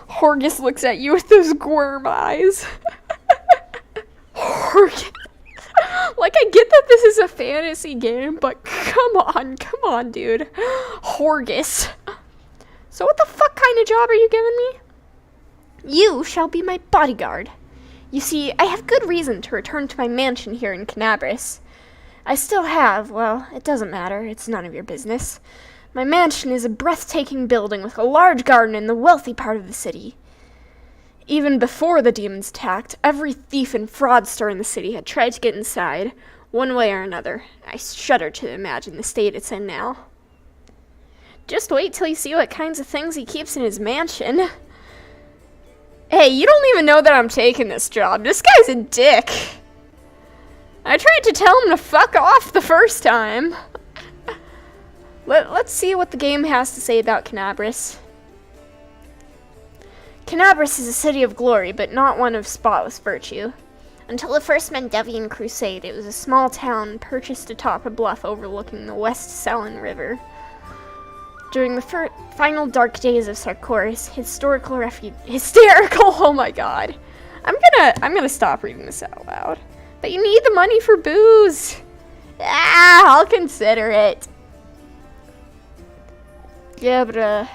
Horgus looks at you with those Worm eyes. Horgus. Like, I get that this is a fantasy game, but come on, dude. Horgus. So what the fuck kind of job are you giving me? You shall be my bodyguard. You see, I have good reason to return to my mansion here in Canabris. I still have, well, it doesn't matter, it's none of your business. My mansion is a breathtaking building with a large garden in the wealthy part of the city. Even before the demons attacked, every thief and fraudster in the city had tried to get inside, one way or another. I shudder to imagine the state it's in now. Just wait till you see what kinds of things he keeps in his mansion. Hey, you don't even know that I'm taking this job. This guy's a dick. I tried to tell him to fuck off the first time. Let's see what the game has to say about Canabris. Canabris is a city of glory, but not one of spotless virtue. Until the First Mendevian Crusade, it was a small town perched atop a bluff overlooking the West Selin River. During the final dark days of Sarkoris, hysterical, oh my god. I'm gonna stop reading this out loud. But you need the money for booze. I'll consider it. Yeah, but,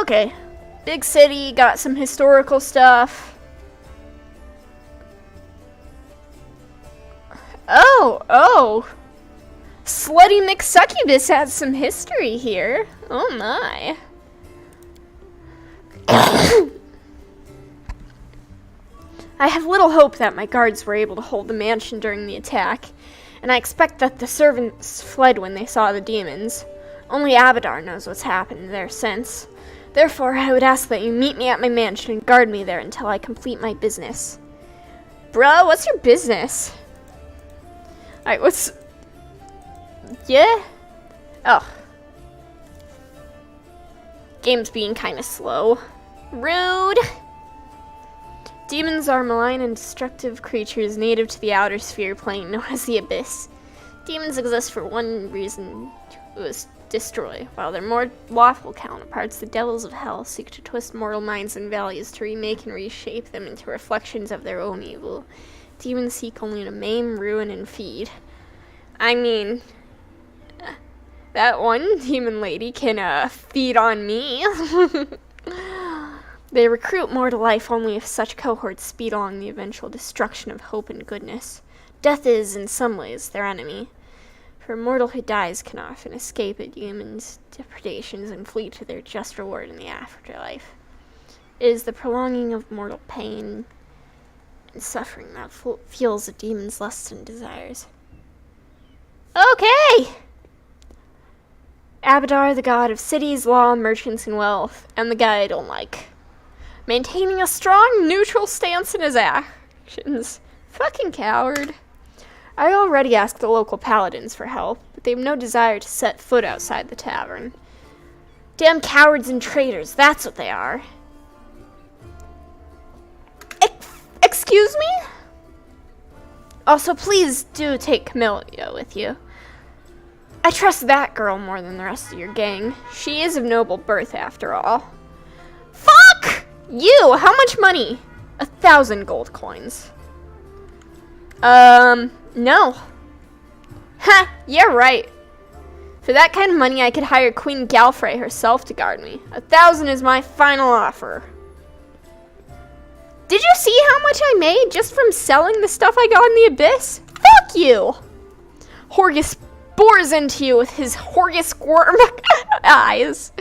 okay. Big city, got some historical stuff. Oh. Slutty McSuccubus has some history here. Oh my. I have little hope that my guards were able to hold the mansion during the attack, and I expect that the servants fled when they saw the demons. Only Abadar knows what's happened there since. Therefore, I would ask that you meet me at my mansion and guard me there until I complete my business. Bruh, what's your business? Alright, what's... Yeah? Oh. Game's being kinda slow. Rude! Demons are malign and destructive creatures native to the outer sphere plane known as the Abyss. Demons exist for one reason, to destroy, while their more lawful counterparts, the devils of hell, seek to twist mortal minds and values to remake and reshape them into reflections of their own evil. Demons seek only to maim, ruin, and feed. I mean, that one demon lady can feed on me. They recruit more to life only if such cohorts speed along the eventual destruction of hope and goodness. Death is, in some ways, their enemy. For a mortal who dies can often escape a demon's depredations and flee to their just reward in the afterlife. It is the prolonging of mortal pain and suffering that fuels a demon's lusts and desires. Okay! Abadar, the god of cities, law, merchants, and wealth, and the guy I don't like. Maintaining a strong, neutral stance in his actions. Fucking coward. I already asked the local paladins for help, but they have no desire to set foot outside the tavern. Damn cowards and traitors, that's what they are. Excuse me? Also, please do take Camellia with you. I trust that girl more than the rest of your gang. She is of noble birth, after all. Fuck! You! How much money? 1,000 gold coins. No. Ha! Yeah, right. For that kind of money, I could hire Queen Galfrey herself to guard me. 1,000 is my final offer. Did you see how much I made just from selling the stuff I got in the Abyss? Fuck you! Horgus bores into you with his Horgus worm eyes.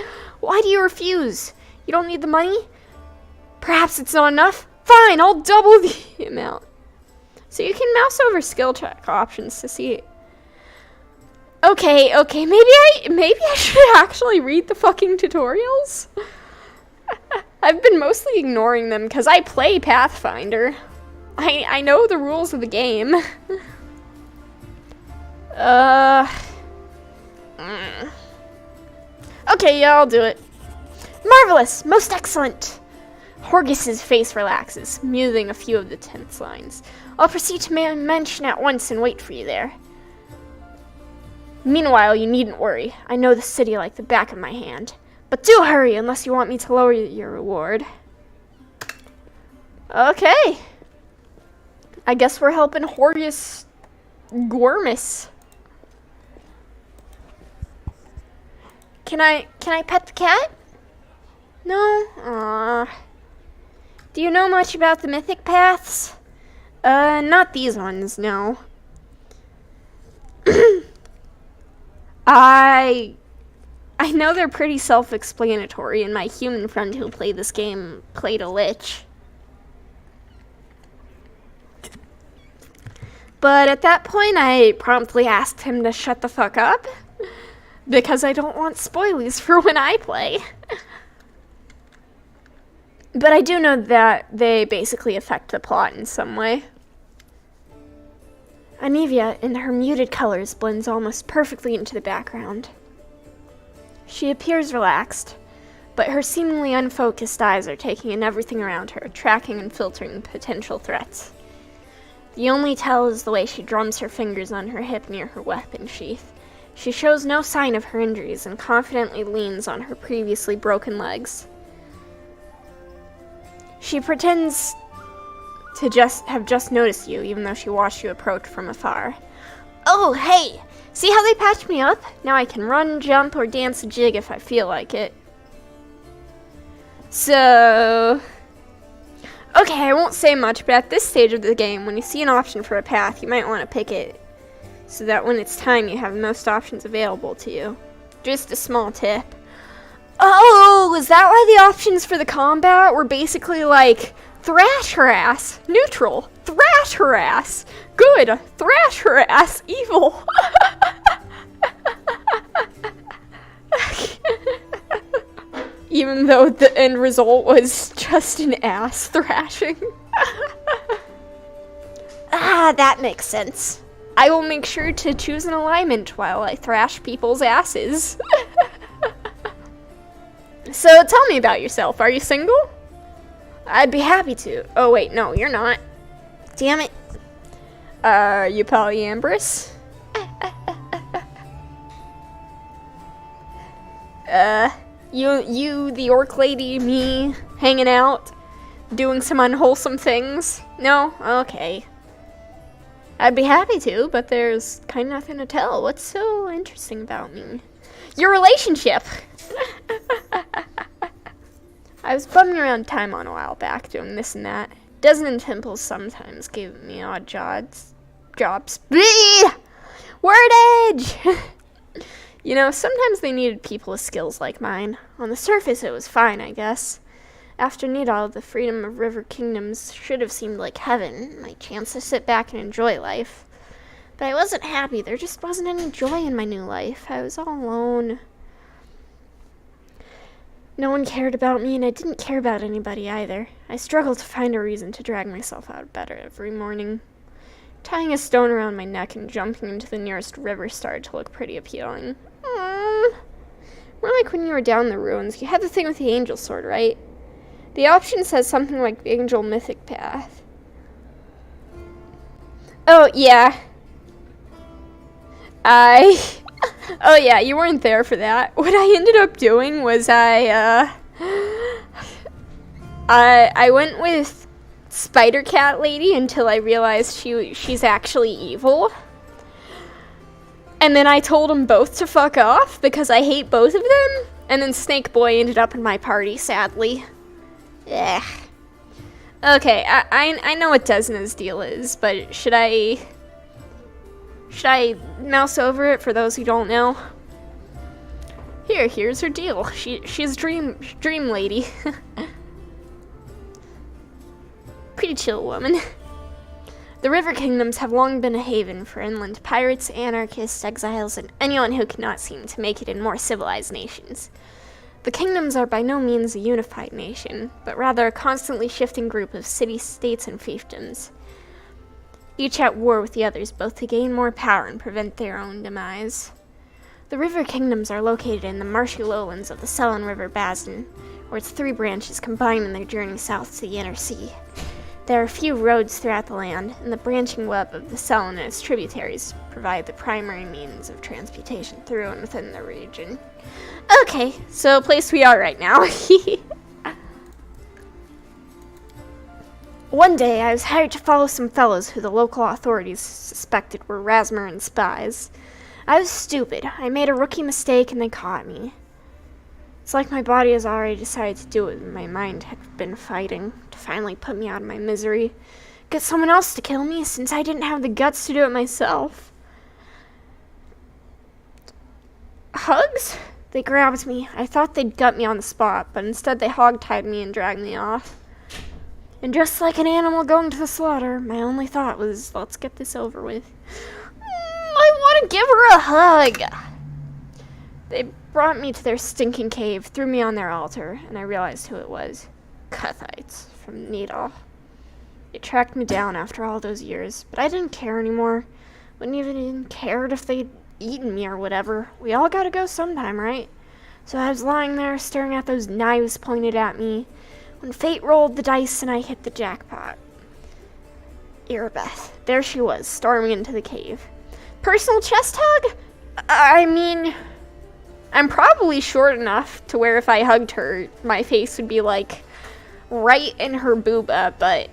Why do you refuse? You don't need the money? Perhaps it's not enough? Fine, I'll double the amount. So you can mouse over skill check options to see. Okay, maybe I should actually read the fucking tutorials. I've been mostly ignoring them because I play Pathfinder. I know the rules of the game. Okay, yeah, I'll do it. Marvelous! Most excellent! Horgus's face relaxes, smoothing a few of the tense lines. I'll proceed to mention at once and wait for you there. Meanwhile, you needn't worry. I know the city like the back of my hand. But do hurry, unless you want me to lower your reward. Okay. I guess we're helping Horgus Gormus. Can I pet the cat? No? Aww. Do you know much about the mythic paths? Not these ones, no. I know they're pretty self-explanatory, and my human friend who played this game played a lich. But at that point, I promptly asked him to shut the fuck up, because I don't want spoilies for when I play. But I do know that they basically affect the plot in some way. Anivia, in her muted colors, blends almost perfectly into the background. She appears relaxed, but her seemingly unfocused eyes are taking in everything around her, tracking and filtering potential threats. The only tell is the way she drums her fingers on her hip near her weapon sheath. She shows no sign of her injuries and confidently leans on her previously broken legs. She pretends to have just noticed you, even though she watched you approach from afar. Oh, hey! See how they patched me up? Now I can run, jump, or dance a jig if I feel like it. So... okay, I won't say much, but at this stage of the game, when you see an option for a path, you might want to pick it, so that when it's time, you have the most options available to you. Just a small tip. Oh, is that why the options for the combat were basically like, thrash her ass, neutral, thrash her ass, good, thrash her ass, evil. Even though the end result was just an ass thrashing. Ah, that makes sense. I will make sure to choose an alignment while I thrash people's asses. So tell me about yourself. Are you single? I'd be happy to. Oh wait, no, you're not. Damn it. Are you polyamorous? You, the orc lady, me, hanging out, doing some unwholesome things? No? Okay. I'd be happy to, but there's kind of nothing to tell. What's so interesting about me? Your relationship! I was bumming around Taimon a while back doing this and that. Dozen and temples sometimes gave me odd jobs. Bleh! Wordage! You know, sometimes they needed people with skills like mine. On the surface, it was fine, I guess. After Nidal, the freedom of River Kingdoms should have seemed like heaven, my chance to sit back and enjoy life. But I wasn't happy. There just wasn't any joy in my new life. I was all alone. No one cared about me, and I didn't care about anybody either. I struggled to find a reason to drag myself out of bed every morning. Tying a stone around my neck and jumping into the nearest river started to look pretty appealing. More like when you were down in the ruins. You had the thing with the angel sword, right? The option says something like the Angel Mythic Path. Oh, yeah. Oh, yeah, you weren't there for that. What I ended up doing was I went with Spider Cat Lady until I realized she's actually evil. And then I told them both to fuck off because I hate both of them. And then Snake Boy ended up in my party, sadly. Ugh. Okay, I know what Desna's deal is, but should I mouse over it for those who don't know? Here's her deal. She's dream lady. Pretty chill woman. The River Kingdoms have long been a haven for inland pirates, anarchists, exiles, and anyone who cannot seem to make it in more civilized nations. The kingdoms are by no means a unified nation, but rather a constantly shifting group of city-states and fiefdoms, each at war with the others both to gain more power and prevent their own demise. The River Kingdoms are located in the marshy lowlands of the Selin River Basin, where its three branches combine in their journey south to the inner sea. There are few roads throughout the land, and the branching web of the Selin and its tributaries provide the primary means of transportation through and within the region. Okay, so place we are right now. One day, I was hired to follow some fellows who the local authorities suspected were Rasmurin spies. I was stupid. I made a rookie mistake and they caught me. It's like my body has already decided to do it, and my mind had been fighting to finally put me out of my misery. Get someone else to kill me, since I didn't have the guts to do it myself. Hugs? They grabbed me. I thought they'd gut me on the spot, but instead they hog-tied me and dragged me off. And just like an animal going to the slaughter, my only thought was, let's get this over with. I want to give her a hug! They brought me to their stinking cave, threw me on their altar, and I realized who it was. Cuthites from Nidal. They tracked me down after all those years, but I didn't care anymore. Wouldn't even cared if they'd eaten me or whatever. We all gotta go sometime, right? So I was lying there staring at those knives pointed at me when fate rolled the dice and I hit the jackpot. Erebeth. There she was, storming into the cave. Personal chest hug? I mean, I'm probably short enough to where if I hugged her, my face would be like right in her booba, but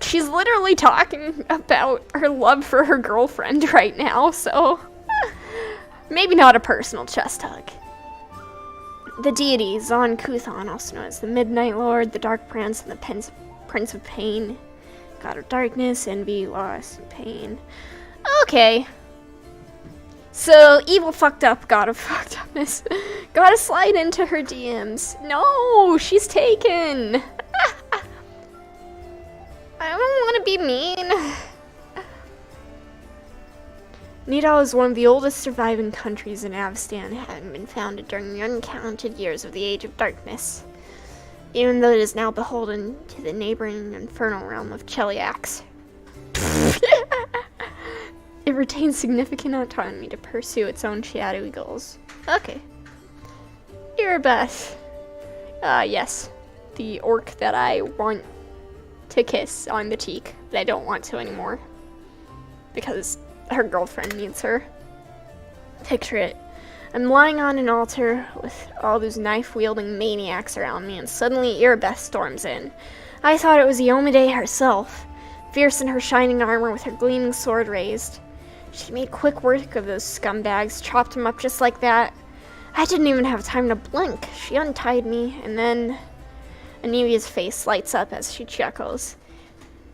she's literally talking about her love for her girlfriend right now, so Maybe not a personal chest hug. The deity, Zon Kuthon, also known as the Midnight Lord, the Dark Prince, and the Prince of Pain. God of Darkness, Envy, Loss, and Pain. Okay. So, evil fucked up God of fucked upness. Gotta slide into her DMs. No, she's taken. I don't want to be mean. Nidal is one of the oldest surviving countries in Avstan, having been founded during the uncounted years of the Age of Darkness, even though it is now beholden to the neighboring infernal realm of Cheliax. It retains significant autonomy to pursue its own shadowy goals. Okay. Erebeth. Yes. The orc that I want to kiss on the cheek, but I don't want to anymore. Because her girlfriend needs her. Picture it. I'm lying on an altar with all those knife-wielding maniacs around me, and suddenly Erebeth storms in. I thought it was Yomade herself, fierce in her shining armor with her gleaming sword raised. She made quick work of those scumbags, chopped them up just like that. I didn't even have time to blink. She untied me, and then Anivia's face lights up as she chuckles.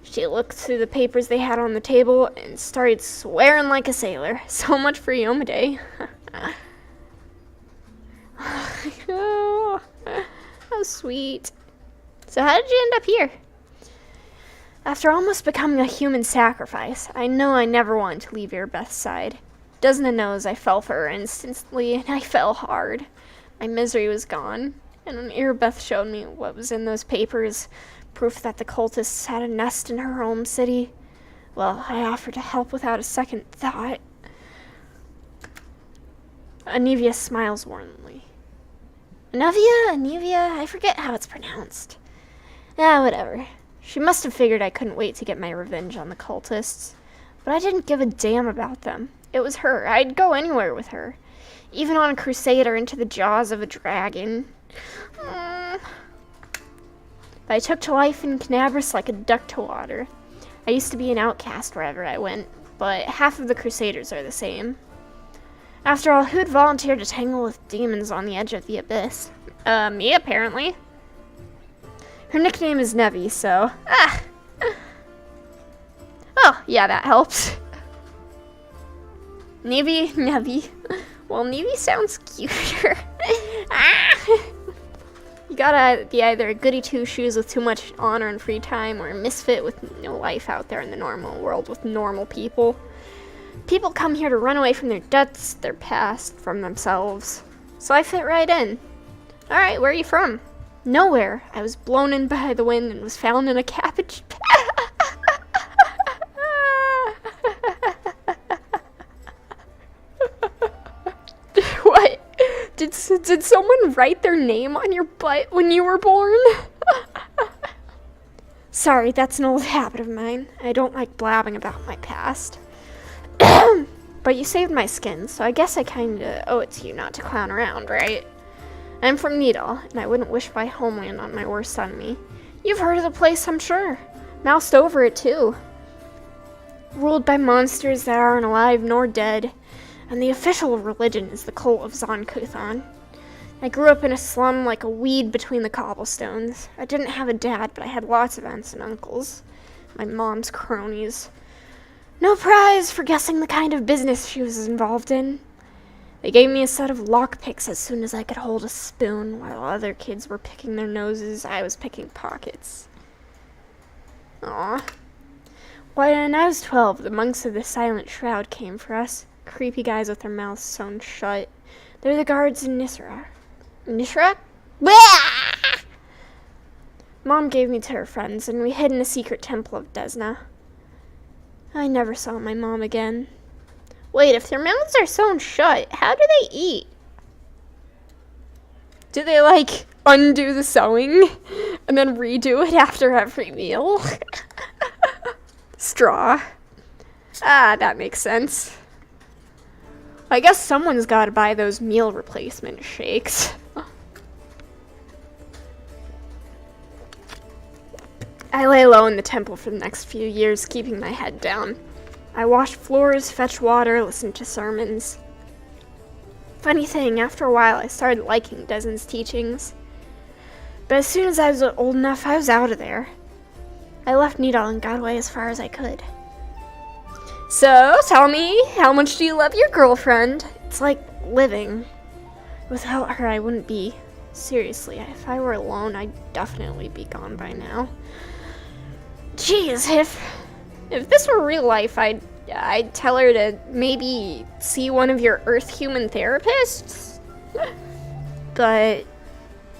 She looked through the papers they had on the table and started swearing like a sailor. So much for Yomade. Oh, how sweet. So how did you end up here? After almost becoming a human sacrifice, I know I never wanted to leave Erebeth's side. Doesn't knows I fell for her instantly, and I fell hard. My misery was gone, and when Erebeth showed me what was in those papers, proof that the cultists had a nest in her home city, well, I offered to help without a second thought. Anivia smiles warmly. Anivia, I forget how it's pronounced. Whatever. She must have figured I couldn't wait to get my revenge on the cultists. But I didn't give a damn about them. It was her. I'd go anywhere with her. Even on a crusade or into the jaws of a dragon. I took to life in Knabris like a duck to water. I used to be an outcast wherever I went, but half of the crusaders are the same. After all, who'd volunteer to tangle with demons on the edge of the abyss? Me, apparently. Her nickname is Nevi, so... Oh, yeah, that helps. Nevi. Well, Nevi sounds cuter. You gotta be either a goody two-shoes with too much honor and free time, or a misfit with no life out there in the normal world with normal people. People come here to run away from their debts, their past, from themselves. So I fit right in. Alright, where are you from? Nowhere. I was blown in by the wind and was found in a cabbage patch. What? Did someone write their name on your butt when you were born? Sorry, that's an old habit of mine. I don't like blabbing about my past. But you saved my skin, so I guess I kinda owe it to you not to clown around, right? I'm from Nidal, and I wouldn't wish my homeland on my worst enemy. You've heard of the place, I'm sure. Moused over it, too. Ruled by monsters that aren't alive nor dead, and the official religion is the cult of Zon Kuthon. I grew up in a slum like a weed between the cobblestones. I didn't have a dad, but I had lots of aunts and uncles. My mom's cronies. No prize for guessing the kind of business she was involved in. They gave me a set of lockpicks as soon as I could hold a spoon. While other kids were picking their noses, I was picking pockets. Aww. When I was 12, the monks of the Silent Shroud came for us. Creepy guys with their mouths sewn shut. They're the guards in Nisra. Nisra? Mom gave me to her friends, and we hid in a secret temple of Desna. I never saw my mom again. Wait, if their mouths are sewn shut, how do they eat? Do they, like, undo the sewing and then redo it after every meal? Straw. That makes sense. I guess someone's got to buy those meal replacement shakes. I lay low in the temple for the next few years, keeping my head down. I washed floors, fetched water, listened to sermons. Funny thing, after a while I started liking Desmond's teachings. But as soon as I was old enough, I was out of there. I left Needle and got away as far as I could. So, tell me, how much do you love your girlfriend? It's like living. Without her, I wouldn't be. Seriously, if I were alone, I'd definitely be gone by now. Jeez, if this were real life, I'd tell her to maybe see one of your Earth human therapists. But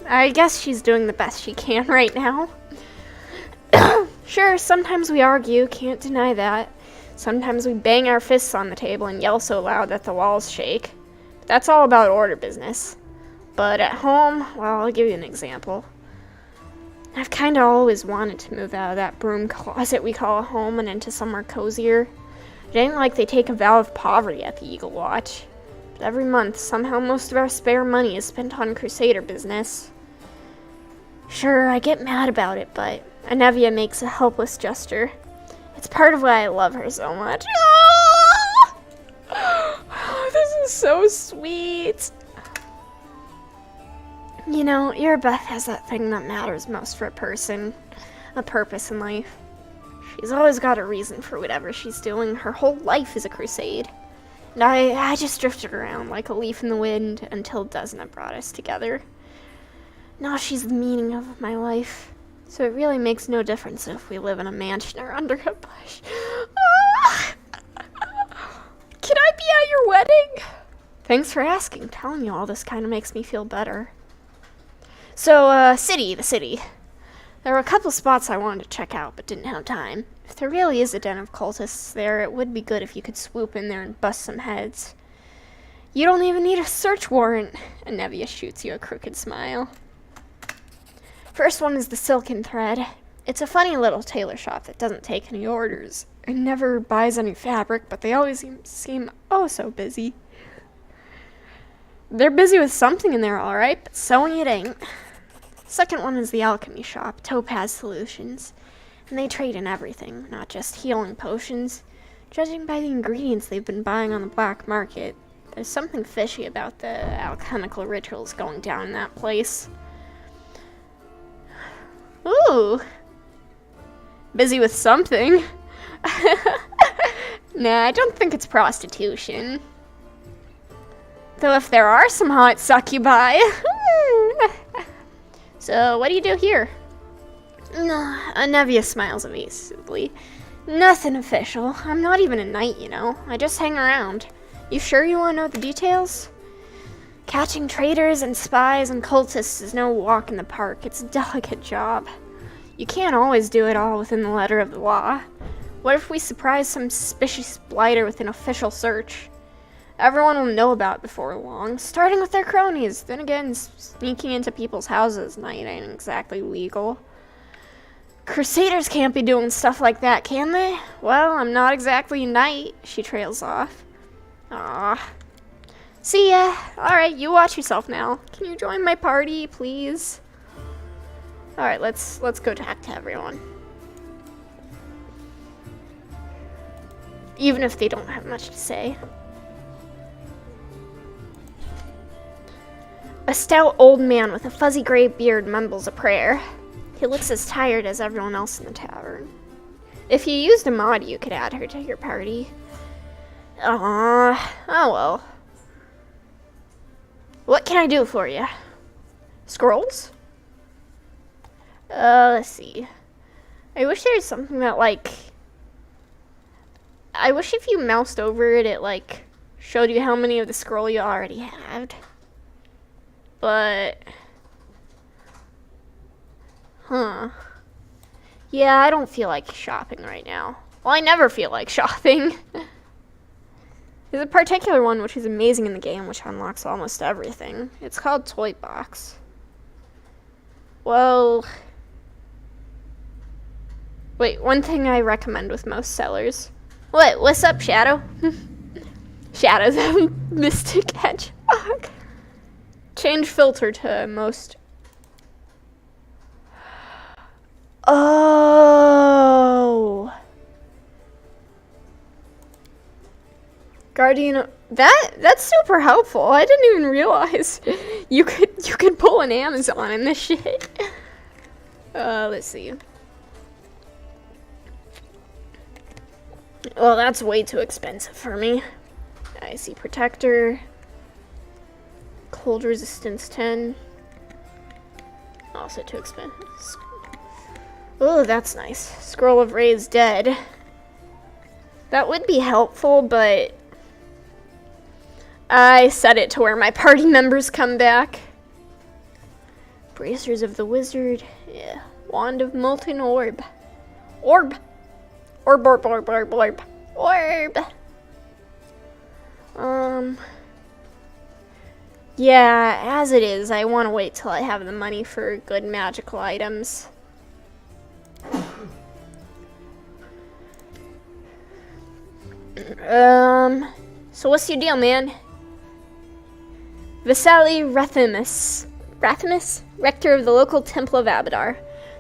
I guess she's doing the best she can right now. Sure, sometimes we argue, can't deny that. Sometimes we bang our fists on the table and yell so loud that the walls shake. That's all about order business. But at home, well, I'll give you an example. I've kind of always wanted to move out of that broom closet we call a home and into somewhere cozier. It ain't like they take a vow of poverty at the Eagle Watch. But every month, somehow most of our spare money is spent on Crusader business. Sure, I get mad about it, but Anevia makes a helpless gesture. It's part of why I love her so much. Oh, this is so sweet. You know, your Beth has that thing that matters most for a person, a purpose in life. She's always got a reason for whatever she's doing. Her whole life is a crusade. And I just drifted around like a leaf in the wind until Desna brought us together. Now she's the meaning of my life. So it really makes no difference if we live in a mansion or under a bush. Ah! Can I be at your wedding? Thanks for asking. Telling you all this kind of makes me feel better. So, the city. There were a couple spots I wanted to check out, but didn't have time. If there really is a den of cultists there, it would be good if you could swoop in there and bust some heads. You don't even need a search warrant. Anevia shoots you a crooked smile. First one is the Silken Thread. It's a funny little tailor shop that doesn't take any orders. It never buys any fabric, but they always seem oh so busy. They're busy with something in there, alright, but sewing it ain't. Second one is the alchemy shop, Topaz Solutions. And they trade in everything, not just healing potions. Judging by the ingredients they've been buying on the black market, there's something fishy about the alchemical rituals going down in that place. Ooh. Busy with something. Nah, I don't think it's prostitution. Though if there are some hot succubi. So, what do you do here? Anevia smiles evasively. Nothing official. I'm not even a knight, you know. I just hang around. You sure you want to know the details? Catching traitors and spies and cultists is no walk in the park. It's a delicate job. You can't always do it all within the letter of the law. What if we surprise some suspicious blighter with an official search? Everyone will know about it before long, starting with their cronies. Then again, sneaking into people's houses at night ain't exactly legal. Crusaders can't be doing stuff like that, can they? Well, I'm not exactly a knight, she trails off. Ah. See ya. Alright, you watch yourself now. Can you join my party, please? Alright, let's go talk to everyone. Even if they don't have much to say. A stout old man with a fuzzy gray beard mumbles a prayer. He looks as tired as everyone else in the tavern. If you used a mod, you could add her to your party. Oh well. What can I do for you? Scrolls? Let's see. I wish there was something that, like... I wish if you moused over it, it, showed you how many of the scroll you already had. But... Yeah, I don't feel like shopping right now. Well, I never feel like shopping. There's a particular one which is amazing in the game, which unlocks almost everything. It's called Toy Box. Well... Wait, one thing I recommend with most sellers. What's up, Shadow? Shadow's a mystic hedgehog. Change filter to most. Oh. Guardian. That's super helpful. I didn't even realize you could pull an Amazon in this shit. Let's see. Well, that's way too expensive for me. Icy Protector. Cold Resistance 10. Also too expensive. Oh, that's nice. Scroll of Raised Dead. That would be helpful, but I set it to where my party members come back. Bracers of the Wizard. Yeah. Wand of Molten Orb. Orb! Orb, orb, orb, orb, orb. Orb! Yeah, as it is, I want to wait till I have the money for good magical items. So what's your deal, man? Vasali Rathimus, rector of the local Temple of Abadar.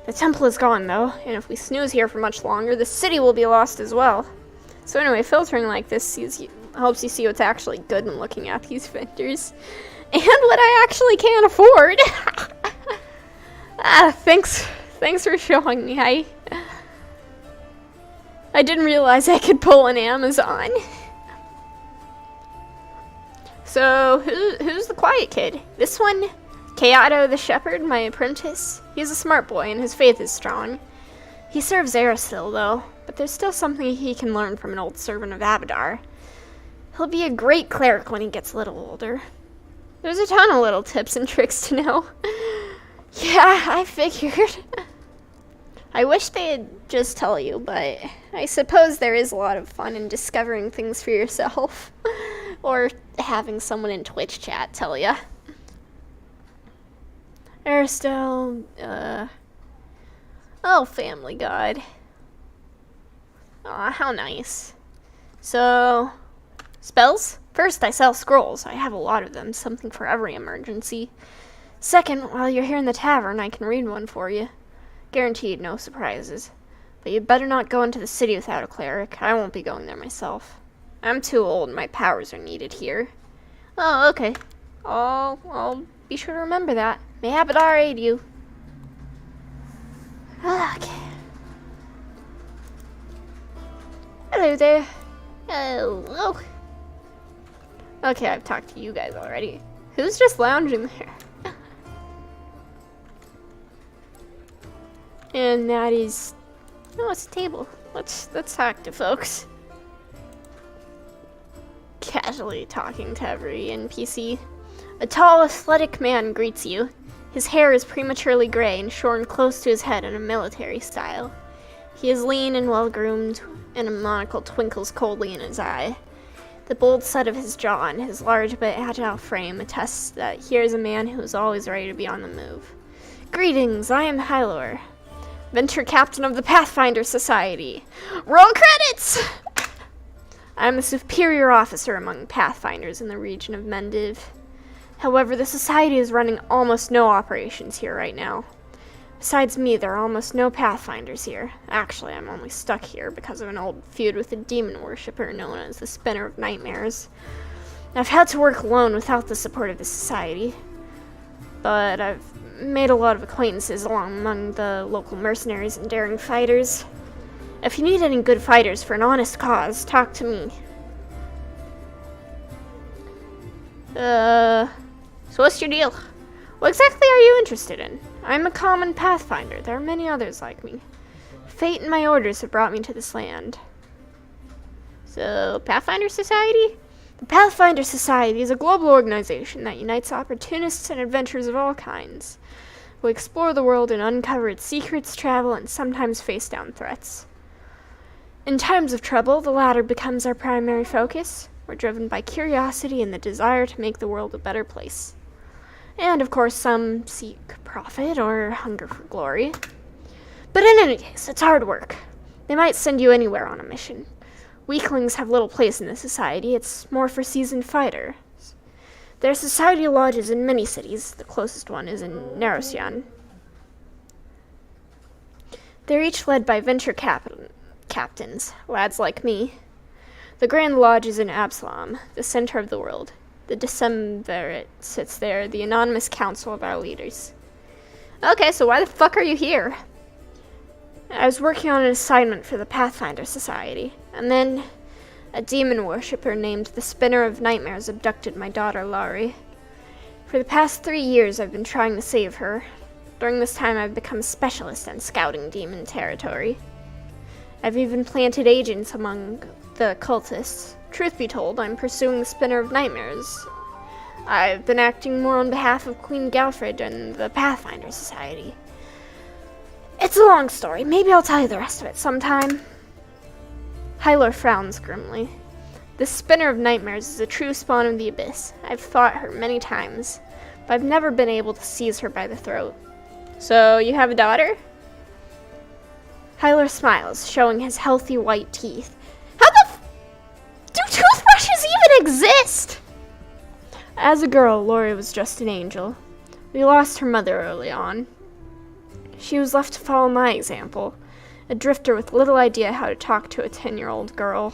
The temple is gone, though, and if we snooze here for much longer, the city will be lost as well. So anyway, filtering like this helps you see what's actually good in looking at these vendors. And what I actually can afford. Thanks for showing me. I didn't realize I could pull an Amazon. So, who's the quiet kid? This one? Kayato the Shepherd, my apprentice. He's a smart boy and his faith is strong. He serves Eristil, though, but there's still something he can learn from an old servant of Abadar. He'll be a great cleric when he gets a little older. There's a ton of little tips and tricks to know. Yeah, I figured. I wish they'd just tell you, but I suppose there is a lot of fun in discovering things for yourself. Or having someone in Twitch chat tell ya. Eristil, oh, Family God. Aw, how nice. So, spells? First, I sell scrolls. I have a lot of them, something for every emergency. Second, while you're here in the tavern, I can read one for you. Guaranteed, no surprises. But you'd better not go into the city without a cleric. I won't be going there myself. I'm too old and my powers are needed here. Oh, okay. I'll be sure to remember that. May Abadar aid you. Okay. Hello there. Hello. Okay, I've talked to you guys already. Who's just lounging there? And that is... Oh, it's a table. Let's talk to folks. Casually talking to every NPC. A tall, athletic man greets you. His hair is prematurely gray and shorn close to his head in a military style. He is lean and well-groomed, and a monocle twinkles coldly in his eye. The bold set of his jaw and his large but agile frame attests that here is a man who is always ready to be on the move. Greetings, I am Hylor, Venture Captain of the Pathfinder Society. Roll credits! I am a superior officer among Pathfinders in the region of Mendiv. However, the Society is running almost no operations here right now. Besides me, there are almost no Pathfinders here. Actually, I'm only stuck here because of an old feud with a demon worshipper known as the Spinner of Nightmares. I've had to work alone without the support of the Society, but I've made a lot of acquaintances among the local mercenaries and daring fighters. If you need any good fighters for an honest cause, talk to me. So what's your deal? What exactly are you interested in? I'm a common Pathfinder. There are many others like me. Fate and my orders have brought me to this land. So, Pathfinder Society? The Pathfinder Society is a global organization that unites opportunists and adventurers of all kinds. We explore the world and uncover its secrets, travel, and sometimes face down threats. In times of trouble, the latter becomes our primary focus. We're driven by curiosity and the desire to make the world a better place. And, of course, some seek profit or hunger for glory. But in any case, it's hard work. They might send you anywhere on a mission. Weaklings have little place in the society. It's more for seasoned fighters. There are society lodges in many cities. The closest one is in Narosian. They're each led by venture captains, lads like me. The Grand Lodge is in Absalom, the center of the world. The Decemvirate sits there, the anonymous council of our leaders. Okay, so why the fuck are you here? I was working on an assignment for the Pathfinder Society, and then a demon worshipper named the Spinner of Nightmares abducted my daughter, Laurie. For the past 3 years, I've been trying to save her. During this time, I've become a specialist in scouting demon territory. I've even planted agents among the cultists. Truth be told, I'm pursuing the Spinner of Nightmares. I've been acting more on behalf of Queen Galfred and the Pathfinder Society. It's a long story. Maybe I'll tell you the rest of it sometime. Hylar frowns grimly. The Spinner of Nightmares is a true spawn of the Abyss. I've fought her many times, but I've never been able to seize her by the throat. So, you have a daughter? Hylar smiles, showing his healthy white teeth. How the do toothbrushes even exist? As a girl, Laurie was just an angel. We lost her mother early on. She was left to follow my example, a drifter with little idea how to talk to a 10-year-old girl.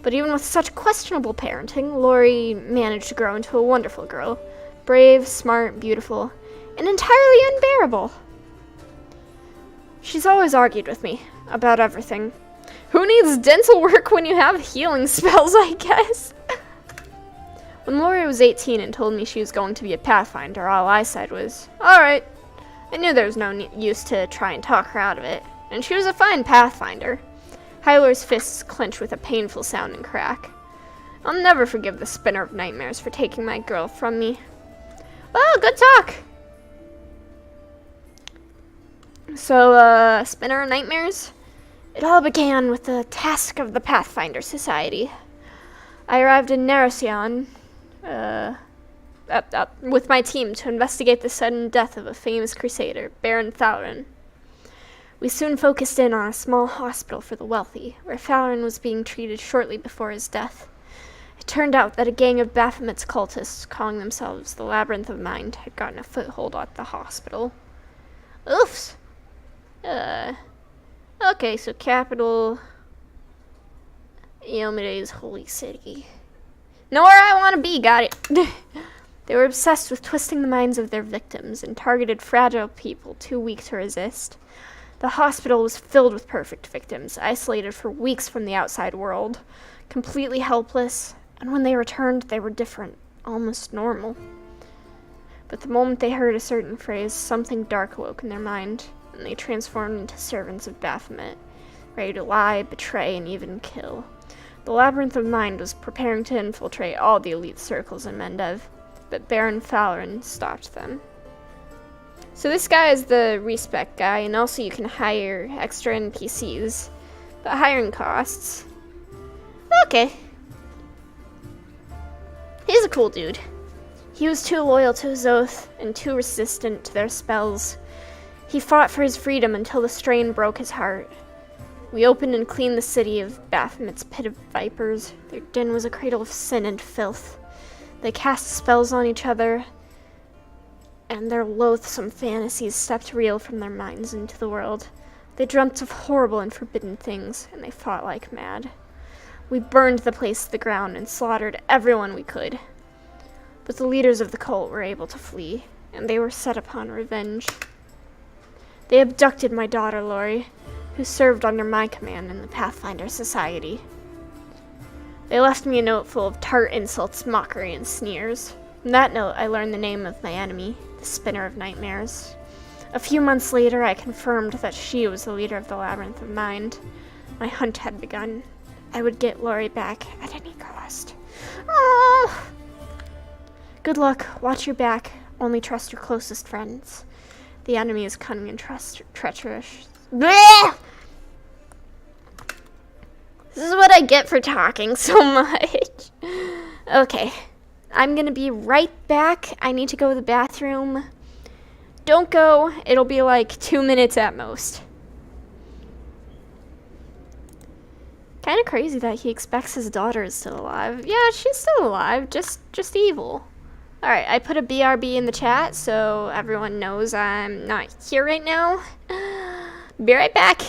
But even with such questionable parenting, Laurie managed to grow into a wonderful girl. Brave, smart, beautiful, and entirely unbearable. She's always argued with me about everything. Who needs dental work when you have healing spells, I guess? When Laurie was 18 and told me she was going to be a Pathfinder, all I said was, alright. I knew there was no use to try and talk her out of it, and she was a fine Pathfinder. Hylar's fists clenched with a painful sounding crack. I'll never forgive the Spinner of Nightmares for taking my girl from me. Well, good talk! So, Spinner of Nightmares? It all began with the task of the Pathfinder Society. I arrived in Narosian, with my team to investigate the sudden death of a famous crusader, Baron Thalarin. We soon focused in on a small hospital for the wealthy, where Thalarin was being treated shortly before his death. It turned out that a gang of Baphomet's cultists, calling themselves the Labyrinth of Mind, had gotten a foothold at the hospital. Oofs! Okay, so capital... Iomede's holy city. Know where I want to be, got it. They were obsessed with twisting the minds of their victims and targeted fragile people too weak to resist. The hospital was filled with perfect victims, isolated for weeks from the outside world, completely helpless, and when they returned, they were different, almost normal. But the moment they heard a certain phrase, something dark awoke in their mind, and they transformed into servants of Baphomet, ready to lie, betray, and even kill. The Labyrinth of Mind was preparing to infiltrate all the elite circles in Mendev, but Baron Thalarin stopped them. So this guy is the respec guy, and also you can hire extra NPCs, but hiring costs. Okay. He's a cool dude. He was too loyal to his oath, and too resistant to their spells. He fought for his freedom until the strain broke his heart. We opened and cleaned the city of Baphomet's pit of vipers. Their den was a cradle of sin and filth. They cast spells on each other, and their loathsome fantasies stepped real from their minds into the world. They dreamt of horrible and forbidden things, and they fought like mad. We burned the place to the ground and slaughtered everyone we could. But the leaders of the cult were able to flee, and they were set upon revenge. They abducted my daughter, Laurie, who served under my command in the Pathfinder Society. They left me a note full of tart insults, mockery, and sneers. From that note, I learned the name of my enemy, the Spinner of Nightmares. A few months later, I confirmed that she was the leader of the Labyrinth of Mind. My hunt had begun. I would get Laurie back at any cost. Oh! Good luck. Watch your back. Only trust your closest friends. The enemy is cunning and treacherous. Blech! This is what I get for talking so much. Okay. I'm gonna be right back. I need to go to the bathroom. Don't go. It'll be like 2 minutes at most. Kind of crazy that he expects his daughter is still alive. Yeah, she's still alive. Just evil. Alright, I put a BRB in the chat so everyone knows I'm not here right now. Be right back.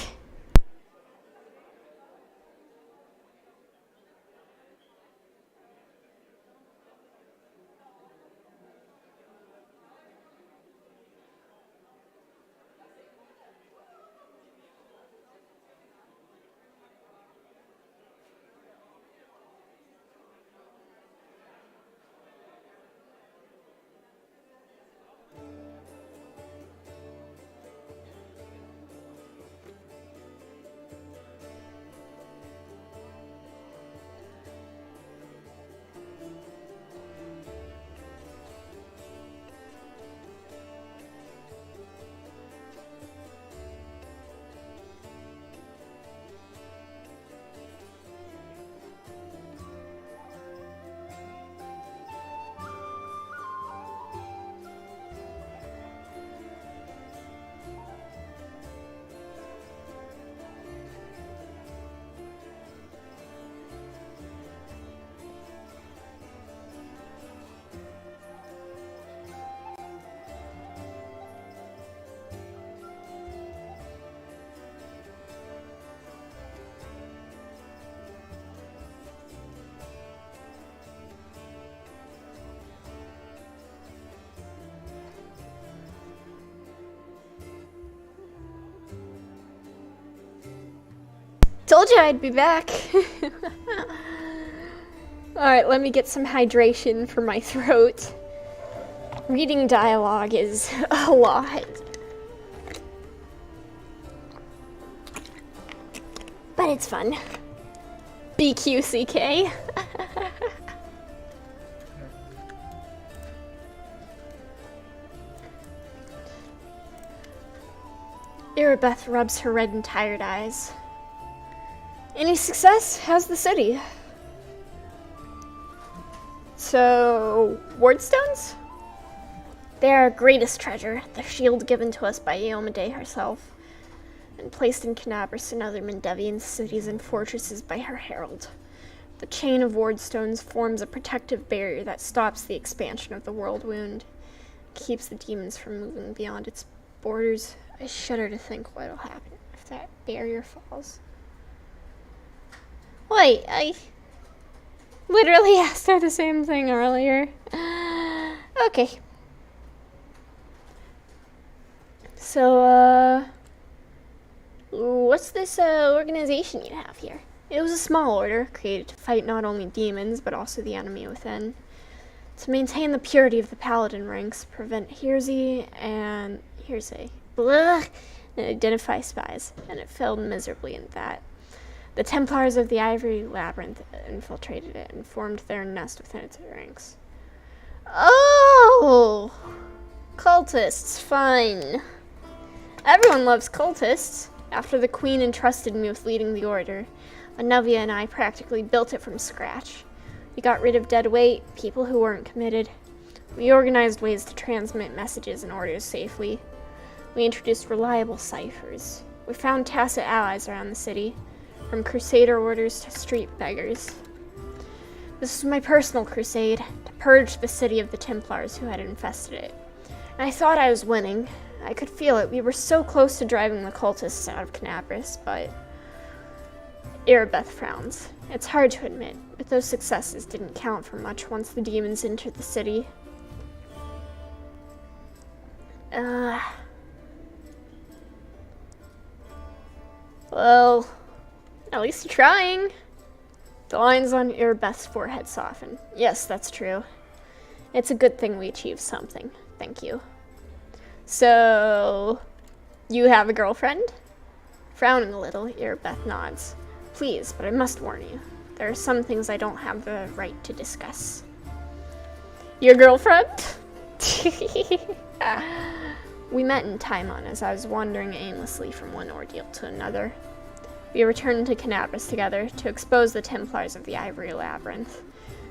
Told you I'd be back. Alright, let me get some hydration for my throat. Reading dialogue is a lot. But it's fun. BQCK. Irabeth rubs her red and tired eyes. Any success? How's the city? So, wardstones? They are our greatest treasure, the shield given to us by Eomade herself, and placed in Canabras and other Mendevian cities and fortresses by her herald. The chain of wardstones forms a protective barrier that stops the expansion of the world wound, keeps the demons from moving beyond its borders. I shudder to think what'll happen if that barrier falls. Wait, I literally asked her the same thing earlier. Okay. So, what's this organization you have here? It was a small order, created to fight not only demons, but also the enemy within. To maintain the purity of the paladin ranks, prevent heresy, and identify spies, and it failed miserably in that. The Templars of the Ivory Labyrinth infiltrated it and formed their nest within its ranks. Oh! Cultists, fine. Everyone loves cultists. After the Queen entrusted me with leading the order, Anuvia and I practically built it from scratch. We got rid of dead weight, people who weren't committed. We organized ways to transmit messages and orders safely. We introduced reliable ciphers. We found tacit allies around the city, from crusader orders to street beggars. This was my personal crusade, to purge the city of the Templars who had infested it. And I thought I was winning. I could feel it. We were so close to driving the cultists out of Canabras, but Irabeth frowns. It's hard to admit, but those successes didn't count for much once the demons entered the city. Well, at least you're trying. The lines on Irabeth's forehead soften. Yes, that's true. It's a good thing we achieved something. Thank you. So, you have a girlfriend? Frowning a little, Irabeth nods. Please, but I must warn you. There are some things I don't have the right to discuss. Your girlfriend? We met in Taimon as I was wandering aimlessly from one ordeal to another. We returned to Canabras together to expose the Templars of the Ivory Labyrinth.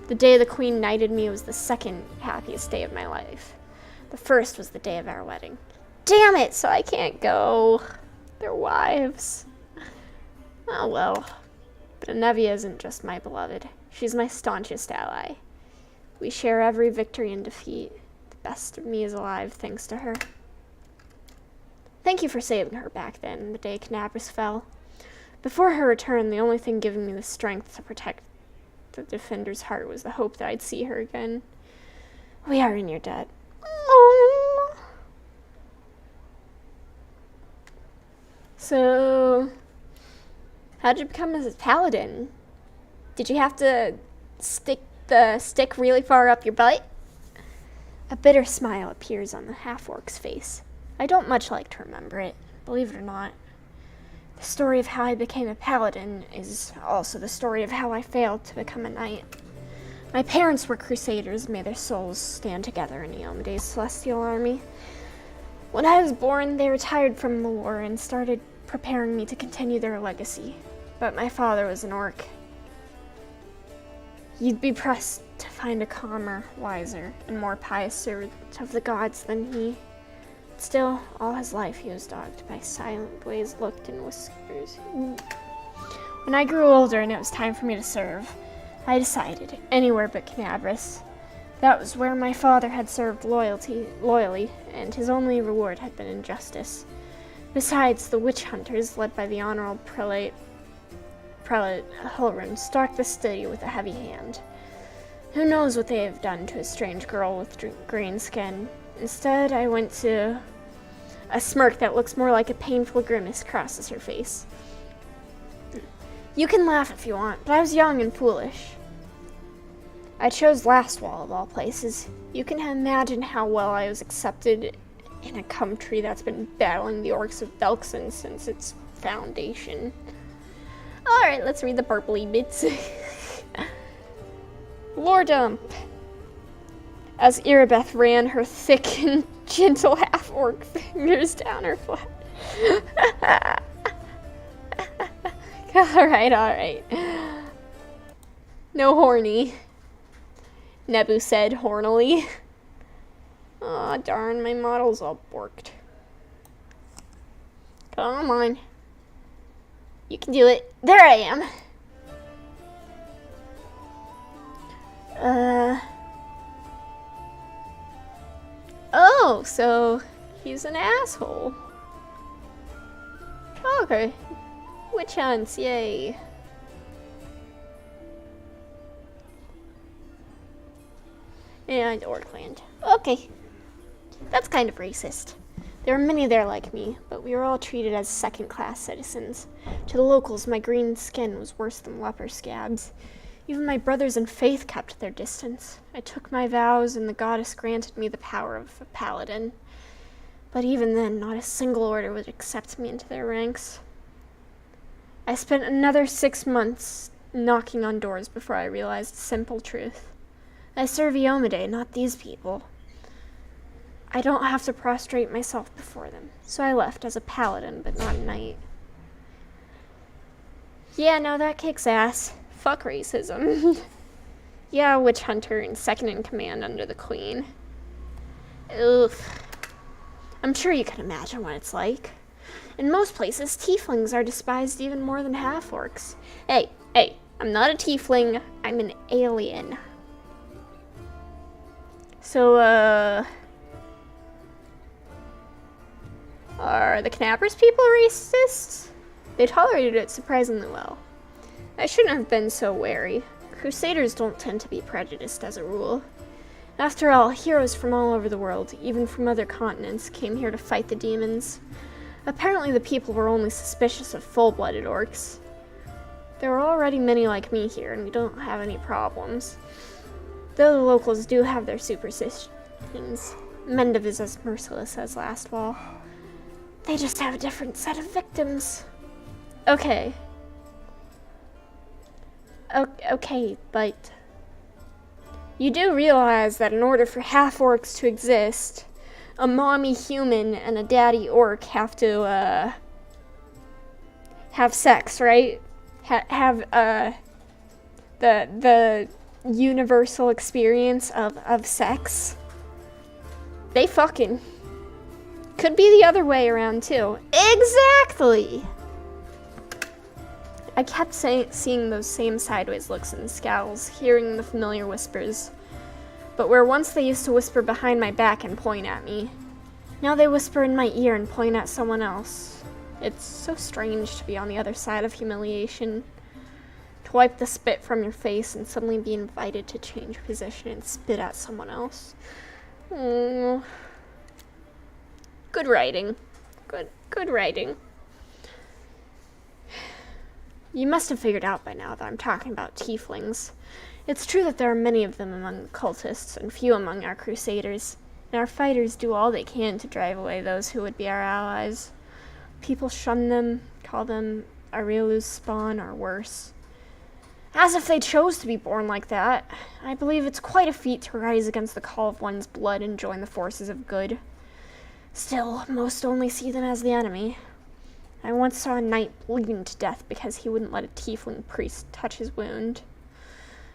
The day the Queen knighted me was the second happiest day of my life. The first was the day of our wedding. Damn it, so I can't go. They're wives. Oh well. But Anuvia isn't just my beloved. She's my staunchest ally. We share every victory and defeat. The best of me is alive thanks to her. Thank you for saving her back then, the day Canabras fell. Before her return, the only thing giving me the strength to protect the defender's heart was the hope that I'd see her again. We are in your debt. Oh. So, how'd you become a paladin? Did you have to stick the stick really far up your butt? A bitter smile appears on the half-orc's face. I don't much like to remember it, believe it or not. The story of how I became a paladin is also the story of how I failed to become a knight. My parents were crusaders, may their souls stand together in Eomade's celestial army. When I was born, they retired from the war and started preparing me to continue their legacy. But my father was an orc. You'd be pressed to find a calmer, wiser, and more pious servant of the gods than he. Still, all his life he was dogged by silent, glazed-looked and whiskers. When I grew older and it was time for me to serve, I decided, anywhere but Canabras. That was where my father had served loyally, and his only reward had been injustice. Besides, the witch hunters, led by the honorable prelate Hulrun, stalked the city with a heavy hand. Who knows what they have done to a strange girl with green skin? Instead, I went to... A smirk that looks more like a painful grimace crosses her face. You can laugh if you want, but I was young and foolish. I chose Lastwall of all places. You can imagine how well I was accepted in a country that's been battling the orcs of Velkson since its foundation. Alright, let's read the purpley bits. Lore dump. As Irabeth ran her thick and gentle half-orc fingers down her flat. Alright. No horny, Nebu said hornily. Aw, darn, my model's all borked. Come on. You can do it. There I am. Oh, so he's an asshole. Okay. Witch hunts, yay. And Orkland. Okay. That's kind of racist. There are many there like me, but we were all treated as second-class citizens. To the locals, my green skin was worse than leper scabs. Even my brothers in faith kept their distance. I took my vows, and the goddess granted me the power of a paladin. But even then, not a single order would accept me into their ranks. I spent another 6 months knocking on doors before I realized the simple truth. I serve Iomade, not these people. I don't have to prostrate myself before them, so I left as a paladin, but not a knight. Yeah, no, that kicks ass. Fuck racism. Yeah, witch hunter and second in command under the queen. Oof. I'm sure you can imagine what it's like. In most places, tieflings are despised even more than half-orcs. Hey, I'm not a tiefling, I'm an alien. So, are the Knappers people racist? They tolerated it surprisingly well. I shouldn't have been so wary. Crusaders don't tend to be prejudiced as a rule. After all, heroes from all over the world, even from other continents, came here to fight the demons. Apparently the people were only suspicious of full-blooded orcs. There are already many like me here, and we don't have any problems. Though the locals do have their superstitions, Mendiv is as merciless as Lastwall. They just have a different set of victims. Okay, but you do realize that in order for half-orcs to exist, a mommy human and a daddy orc have to, have sex, right? Have the universal experience of sex. They fucking. Could be the other way around, too. Exactly! I kept seeing those same sideways looks and scowls, hearing the familiar whispers. But where once they used to whisper behind my back and point at me, now they whisper in my ear and point at someone else. It's so strange to be on the other side of humiliation. To wipe the spit from your face and suddenly be invited to change position and spit at someone else. Good writing. Good writing. You must have figured out by now that I'm talking about tieflings. It's true that there are many of them among cultists and few among our crusaders, and our fighters do all they can to drive away those who would be our allies. People shun them, call them Aurelius' spawn or worse. As if they chose to be born like that. I believe it's quite a feat to rise against the call of one's blood and join the forces of good. Still, most only see them as the enemy. I once saw a knight bleeding to death because he wouldn't let a tiefling priest touch his wound.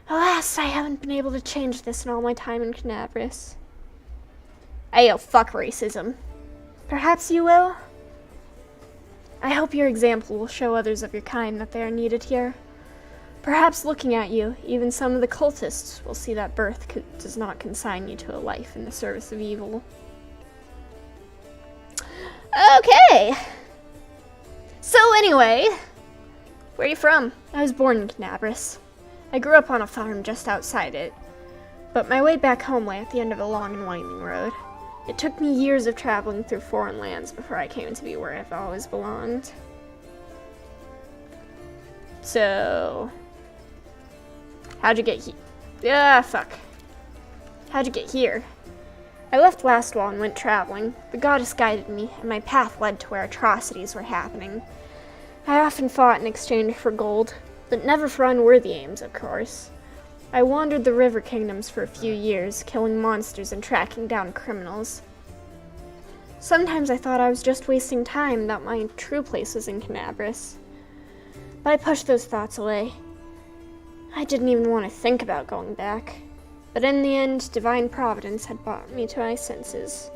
Alas, I haven't been able to change this in all my time in Knabris. Ayo, fuck racism. Perhaps you will? I hope your example will show others of your kind that they are needed here. Perhaps looking at you, even some of the cultists will see that birth does not consign you to a life in the service of evil. Okay! So anyway, where are you from? I was born in Knabris. I grew up on a farm just outside it, but my way back home lay at the end of a long and winding road. It took me years of traveling through foreign lands before I came to be where I've always belonged. So, how'd you get here? Ah, fuck. How'd you get here? I left last while and went traveling. The goddess guided me, and my path led to where atrocities were happening. I often fought in exchange for gold, but never for unworthy aims, of course. I wandered the river kingdoms for a few years, killing monsters and tracking down criminals. Sometimes I thought I was just wasting time, that my true place was in Canabris. But I pushed those thoughts away. I didn't even want to think about going back. But in the end, divine providence had brought me to my senses.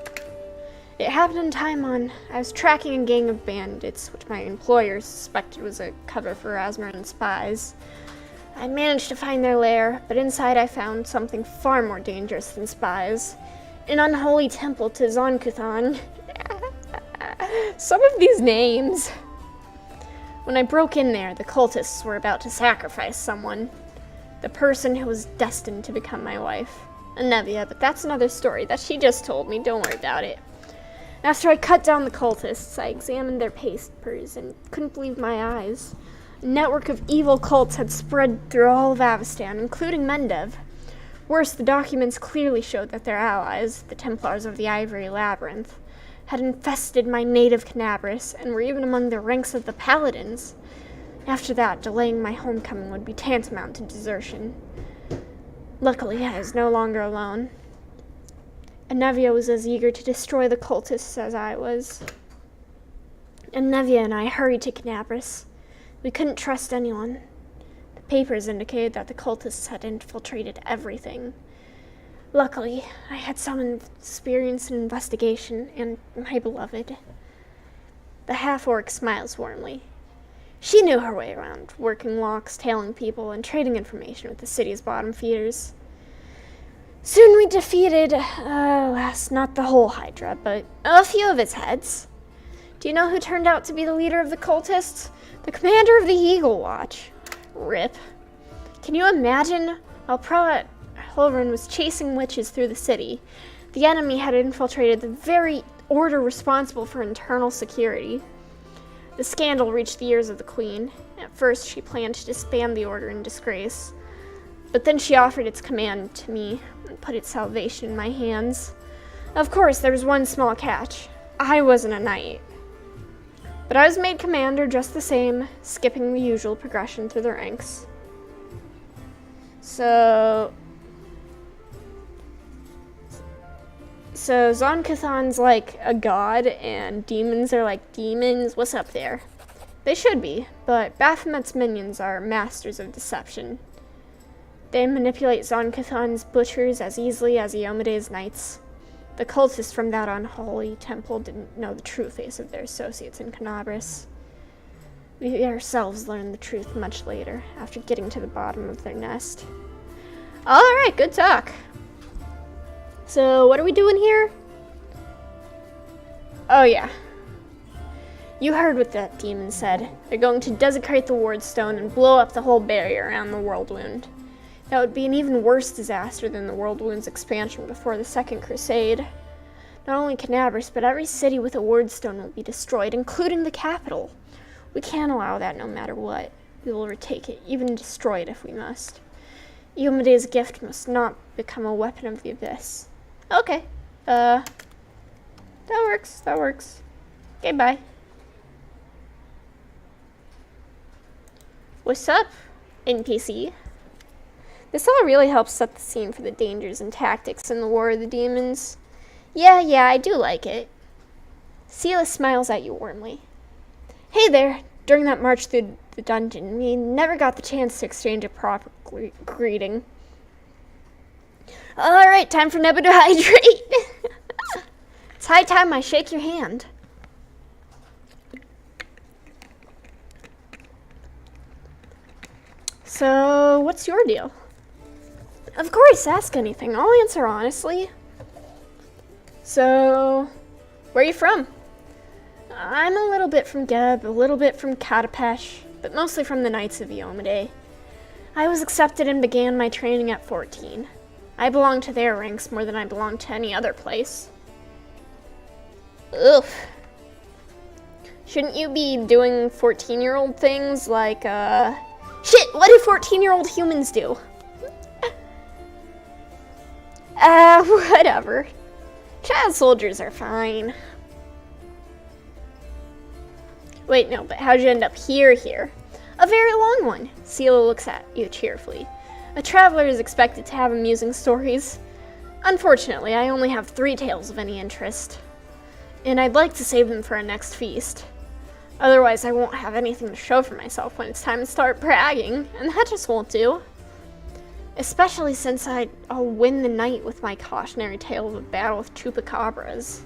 It happened in Taimon. I was tracking a gang of bandits, which my employer suspected was a cover for Asmaran spies. I managed to find their lair, but inside I found something far more dangerous than spies. An unholy temple to Zonkuthan. Some of these names. When I broke in there, the cultists were about to sacrifice someone. The person who was destined to become my wife. Anevia, but that's another story that she just told me, don't worry about it. After I cut down the cultists, I examined their papers and couldn't believe my eyes. A network of evil cults had spread through all of Avestan, including Mendev. Worse, the documents clearly showed that their allies, the Templars of the Ivory Labyrinth, had infested my native Canabris and were even among the ranks of the Paladins. After that, delaying my homecoming would be tantamount to desertion. Luckily, I was no longer alone. Anevia was as eager to destroy the cultists as I was. Anevia and I hurried to Canabris. We couldn't trust anyone. The papers indicated that the cultists had infiltrated everything. Luckily, I had some experience in investigation, and my beloved. The half-orc smiles warmly. She knew her way around, working locks, tailing people, and trading information with the city's bottom feeders. Soon we defeated, not the whole Hydra, but a few of its heads. Do you know who turned out to be the leader of the cultists? The commander of the Eagle Watch. Rip. Can you imagine? While Prelate Hilrun was chasing witches through the city, the enemy had infiltrated the very order responsible for internal security. The scandal reached the ears of the Queen. At first, she planned to disband the order in disgrace, but then she offered its command to me and put its salvation in my hands. Of course, there was one small catch. I wasn't a knight. But I was made commander just the same, skipping the usual progression through the ranks. So Zonkuthan's like a god, and demons are like demons. What's up there? They should be, but Baphomet's minions are masters of deception. They manipulate Zonkuthan's butchers as easily as Iomede's knights. The cultists from that unholy temple didn't know the true face of their associates in Canabris. We ourselves learned the truth much later, after getting to the bottom of their nest. Alright, good talk. So, what are we doing here? Oh yeah. You heard what that demon said. They're going to desecrate the Wardstone and blow up the whole barrier around the Worldwound. That would be an even worse disaster than the Worldwound's expansion before the Second Crusade. Not only Canabris, but every city with a Wardstone will be destroyed, including the capital. We can't allow that no matter what. We will retake it, even destroy it if we must. Iomede's gift must not become a weapon of the Abyss. Okay. That works. Okay, bye. What's up, NPC? This all really helps set the scene for the dangers and tactics in the War of the Demons. Yeah, I do like it. Seela smiles at you warmly. Hey there. During that march through the dungeon, we never got the chance to exchange a proper greeting. Alright, time for Nebu to hydrate. It's high time I shake your hand. So, what's your deal? Of course, ask anything. I'll answer honestly. So, where are you from? I'm a little bit from Geb, a little bit from Katapesh, but mostly from the Knights of Iomade. I was accepted and began my training at 14. I belong to their ranks more than I belong to any other place. Oof. Shouldn't you be doing 14-year-old things like, Shit, what do 14-year-old humans do? Whatever. Child soldiers are fine. Wait, no, but how'd you end up here? A very long one. Sela looks at you cheerfully. A traveler is expected to have amusing stories. Unfortunately, I only have 3 tales of any interest. And I'd like to save them for our next feast. Otherwise, I won't have anything to show for myself when it's time to start bragging, and that just won't do. Especially since I'll win the night with my cautionary tale of a battle with chupacabras.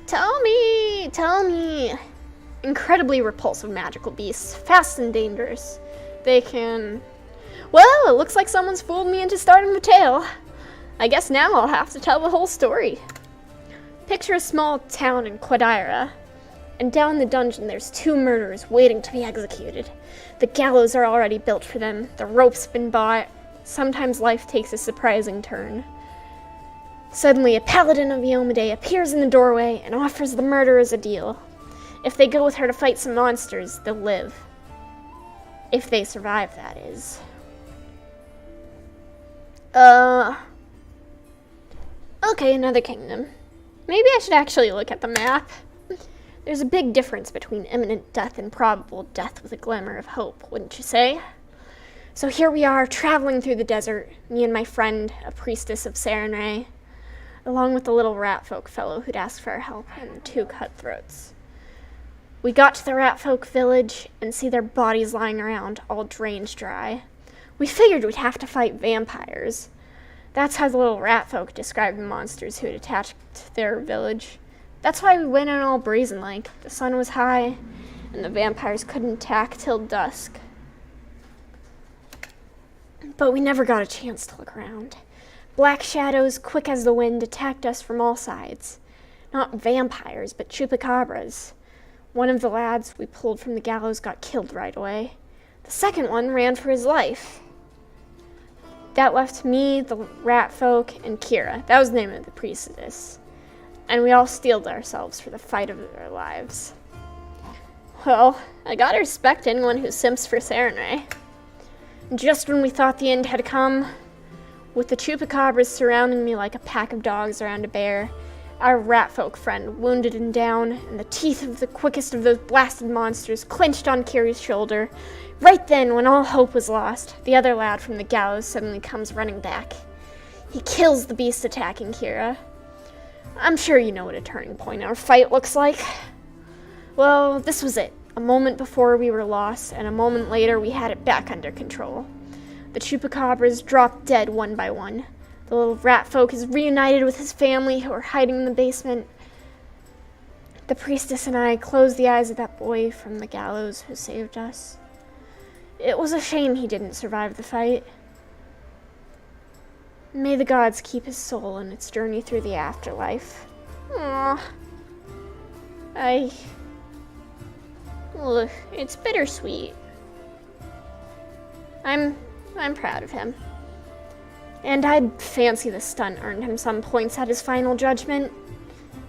Tell me. Incredibly repulsive magical beasts, fast and dangerous. They can... Well, it looks like someone's fooled me into starting the tale. I guess now I'll have to tell the whole story. Picture a small town in Quadaira, and down the dungeon there's 2 murderers waiting to be executed. The gallows are already built for them, the rope's been bought. Sometimes life takes a surprising turn. Suddenly, a paladin of Yomade appears in the doorway and offers the murderers a deal. If they go with her to fight some monsters, they'll live. If they survive, that is. Okay, another kingdom. Maybe I should actually look at the map. There's a big difference between imminent death and probable death with a glimmer of hope, wouldn't you say? So here we are, traveling through the desert, me and my friend, a priestess of Serenray, along with the little ratfolk fellow who'd asked for our help, and 2 cutthroats. We got to the ratfolk village and see their bodies lying around, all drained dry. We figured we'd have to fight vampires. That's how the little ratfolk described the monsters who had attacked their village. That's why we went in all brazen-like. The sun was high, and the vampires couldn't attack till dusk. But we never got a chance to look around. Black shadows, quick as the wind, attacked us from all sides. Not vampires, but chupacabras. One of the lads we pulled from the gallows got killed right away. The second one ran for his life. That left me, the ratfolk, and Kira. That was the name of the priestess. And we all steeled ourselves for the fight of our lives. Well, I gotta respect anyone who simps for Serenray. Just when we thought the end had come, with the chupacabras surrounding me like a pack of dogs around a bear, our ratfolk friend wounded and down, and the teeth of the quickest of those blasted monsters clenched on Kira's shoulder. Right then, when all hope was lost, the other lad from the gallows suddenly comes running back. He kills the beast attacking Kira. I'm sure you know what a turning point in our fight looks like. Well, this was it. A moment before we were lost, and a moment later we had it back under control. The chupacabras dropped dead one by one. The little ratfolk is reunited with his family who are hiding in the basement. The priestess and I closed the eyes of that boy from the gallows who saved us. It was a shame he didn't survive the fight. May the gods keep his soul in its journey through the afterlife. Aww. Ugh, it's bittersweet. I'm proud of him. And I'd fancy the stunt earned him some points at his final judgment.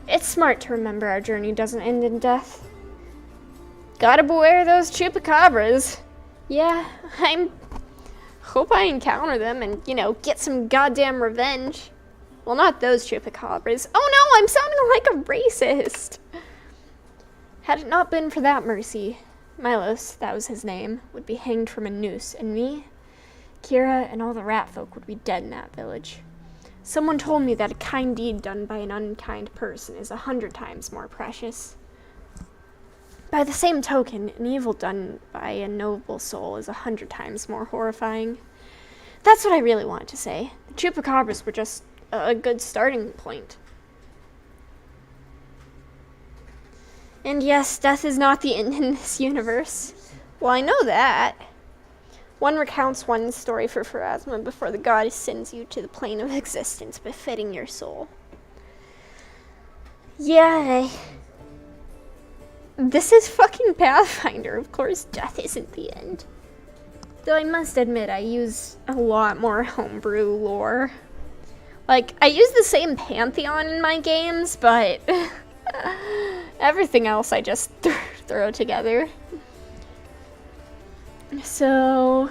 It's smart to remember our journey doesn't end in death. Gotta beware those chupacabras. Yeah, hope I encounter them and, get some goddamn revenge. Well, not those chupacabras. Oh no, I'm sounding like a racist. Had it not been for that mercy, Milos, that was his name, would be hanged from a noose, and me, Kira, and all the ratfolk would be dead in that village. Someone told me that a kind deed done by an unkind person is 100 times more precious. By the same token, an evil done by a noble soul is 100 times more horrifying. That's what I really wanted to say. The chupacabras were just a good starting point. And yes, death is not the end in this universe. Well, I know that. One recounts one story for Pharasma before the goddess sends you to the plane of existence befitting your soul. Yeah, this is fucking Pathfinder. Of course, death isn't the end. Though I must admit, I use a lot more homebrew lore. Like, I use the same pantheon in my games, but everything else I just throw together. So,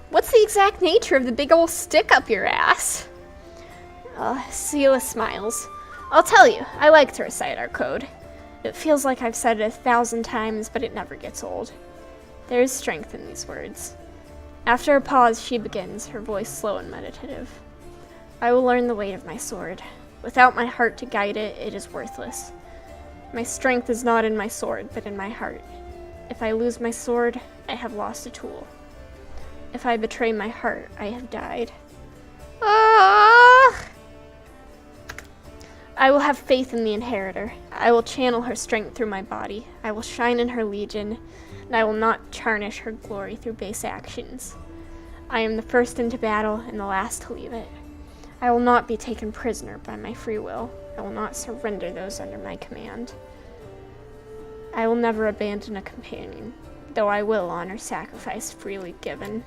what's the exact nature of the big ol' stick up your ass? Sela smiles. I'll tell you, I like to recite our code. It feels like I've said it 1,000 times, but it never gets old. There is strength in these words. After a pause, she begins, her voice slow and meditative. I will learn the weight of my sword. Without my heart to guide it, it is worthless. My strength is not in my sword, but in my heart. If I lose my sword, I have lost a tool. If I betray my heart, I have died. Ah! I will have faith in the inheritor. I will channel her strength through my body. I will shine in her legion, and I will not tarnish her glory through base actions. I am the first into battle and the last to leave it. I will not be taken prisoner by my free will. I will not surrender those under my command. I will never abandon a companion, though I will honor sacrifice freely given.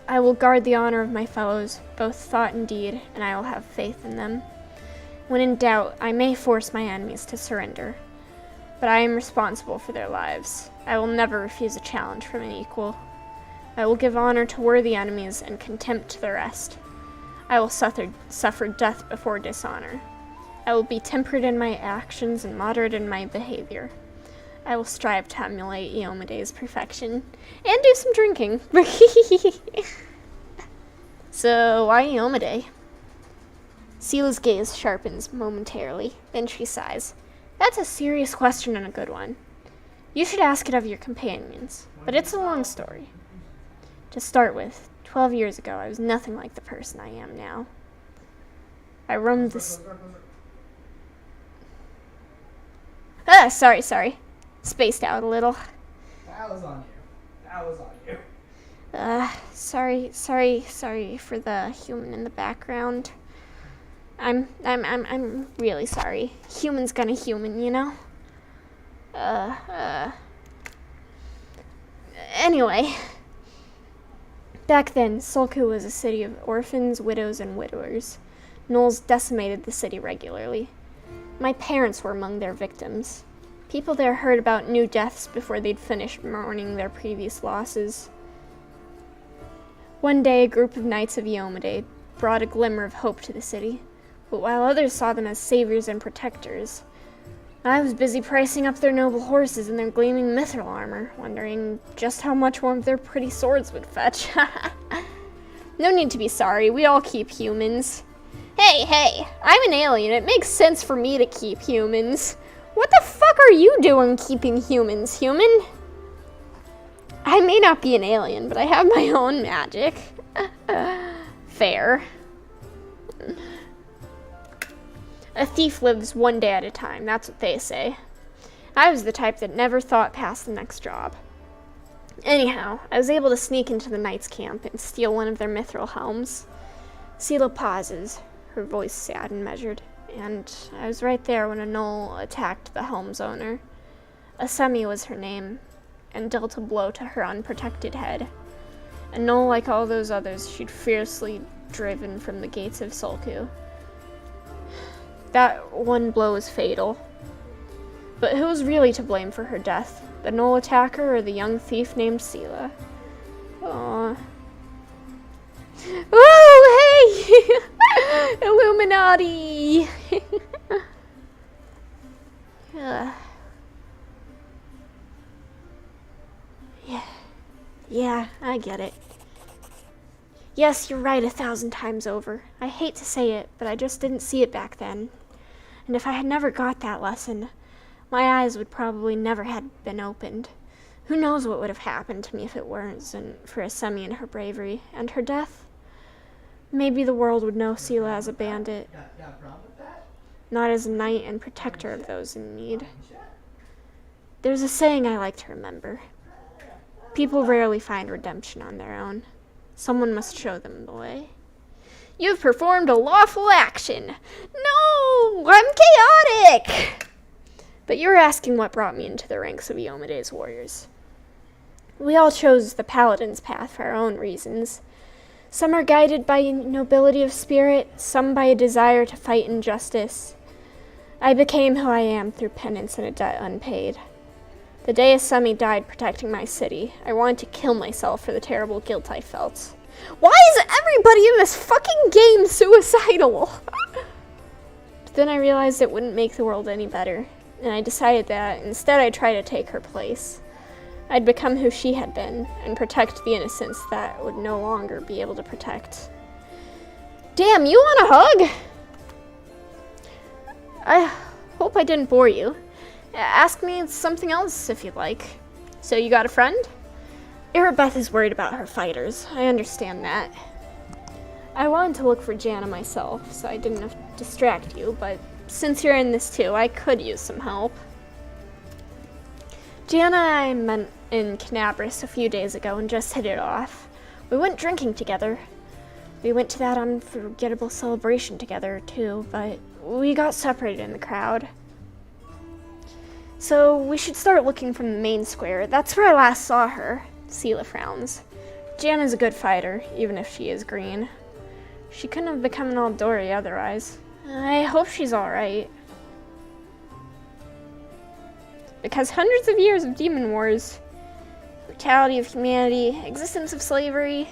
I will guard the honor of my fellows, both thought and deed, and I will have faith in them. When in doubt, I may force my enemies to surrender, but I am responsible for their lives. I will never refuse a challenge from an equal. I will give honor to worthy enemies and contempt to the rest. I will suffer death before dishonor. I will be temperate in my actions and moderate in my behavior. I will strive to emulate Iomede's perfection and do some drinking. So, why Iomede? Sela's gaze sharpens momentarily, then she sighs. That's a serious question and a good one. You should ask it of your companions, but it's a long story. To start with, 12 years ago, I was nothing like the person I am now. I roamed this... sorry. Spaced out a little. That was on you. Sorry for the human in the background. I'm really sorry. Human's gonna human, you know? Anyway. Back then, Sulku was a city of orphans, widows, and widowers. Gnolls decimated the city regularly. My parents were among their victims. People there heard about new deaths before they'd finished mourning their previous losses. One day, a group of knights of Iomede brought a glimmer of hope to the city, but while others saw them as saviors and protectors, I was busy pricing up their noble horses and their gleaming mithril armor, wondering just how much one of their pretty swords would fetch. No need to be sorry, we all keep humans. Hey, I'm an alien. It makes sense for me to keep humans. What the fuck are you doing keeping humans, human? I may not be an alien, but I have my own magic. Fair. A thief lives one day at a time, that's what they say. I was the type that never thought past the next job. Anyhow, I was able to sneak into the knight's camp and steal one of their mithril helms. Sela pauses, her voice sad and measured, and I was right there when a gnoll attacked the helm's owner. Asemi was her name, and dealt a blow to her unprotected head. A gnoll like all those others, she'd fiercely driven from the gates of Sulku. That one blow was fatal. But who was really to blame for her death? The gnoll attacker or the young thief named Sela? Aww. Oh, hey! Illuminati! Yeah, I get it. Yes, you're right 1,000 times over. I hate to say it, but I just didn't see it back then. And if I had never got that lesson, my eyes would probably never have been opened. Who knows what would have happened to me if it weren't for Asemi and her bravery, and her death? Maybe the world would know Sela as a bandit, not as a knight and protector of those in need. There's a saying I like to remember. People rarely find redemption on their own. Someone must show them the way. You've performed a lawful action. No, I'm chaotic. But you're asking what brought me into the ranks of Iomede's warriors. We all chose the paladin's path for our own reasons. Some are guided by nobility of spirit, some by a desire to fight injustice. I became who I am through penance and a debt unpaid. The day Asemi died protecting my city, I wanted to kill myself for the terrible guilt I felt. Why is everybody in this fucking game suicidal? But then I realized it wouldn't make the world any better, and I decided that instead I'd try to take her place. I'd become who she had been, and protect the innocents that would no longer be able to protect. Damn, you want a hug? I hope I didn't bore you. Ask me something else if you'd like. So you got a friend? Irabeth is worried about her fighters. I understand that. I wanted to look for Jana myself, so I didn't distract you, but since you're in this too, I could use some help. Jana and I met in Canabris a few days ago and just hit it off. We went drinking together. We went to that unforgettable celebration together too, but we got separated in the crowd. So we should start looking from the main square. That's where I last saw her. Sela frowns. Jana's a good fighter, even if she is green. She couldn't have become an Aldori otherwise. I hope she's alright. Because hundreds of years of demon wars, brutality of humanity, existence of slavery,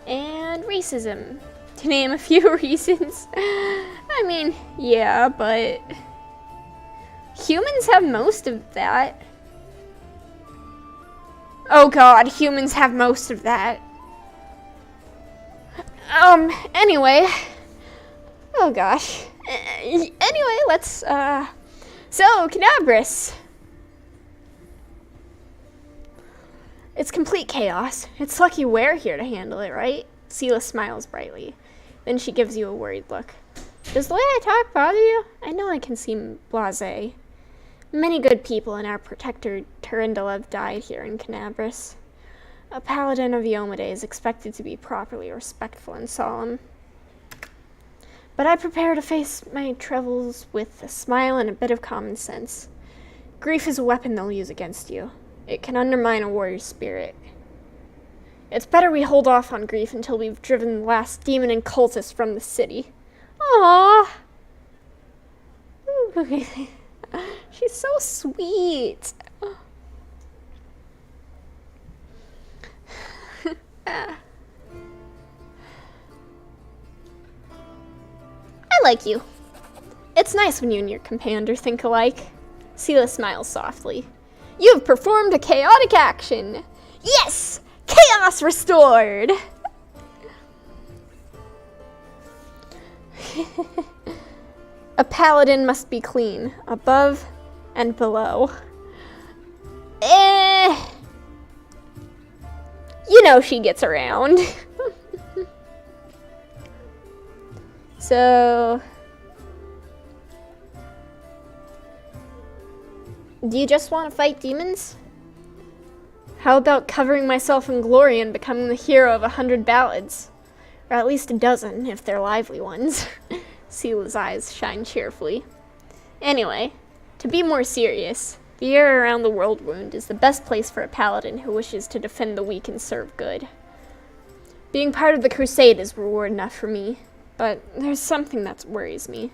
and racism, to name a few reasons. I mean, yeah, but humans have most of that. Oh god, humans have most of that. Anyway. Oh gosh. Anyway, let's, so, Canabris. It's complete chaos. It's lucky we're here to handle it, right? Sela smiles brightly. Then she gives you a worried look. Does the way I talk bother you? I know I can seem blasé. Many good people and our protector Turindalev died here in Canabris. A paladin of Yomade is expected to be properly respectful and solemn. But I prepare to face my troubles with a smile and a bit of common sense. Grief is a weapon they'll use against you. It can undermine a warrior's spirit. It's better we hold off on grief until we've driven the last demon and cultist from the city. Aww. She's so sweet. I like you. It's nice when you and your companion think alike. Sela smiles softly. You have performed a chaotic action. Yes! Chaos restored! A paladin must be clean, above and below. You know she gets around. So, do you just want to fight demons? How about covering myself in glory and becoming the hero of 100 ballads? Or at least a dozen, if they're lively ones. Sela's eyes shine cheerfully. Anyway, to be more serious, the area around the World Wound is the best place for a paladin who wishes to defend the weak and serve good. Being part of the crusade is reward enough for me, but there's something that worries me.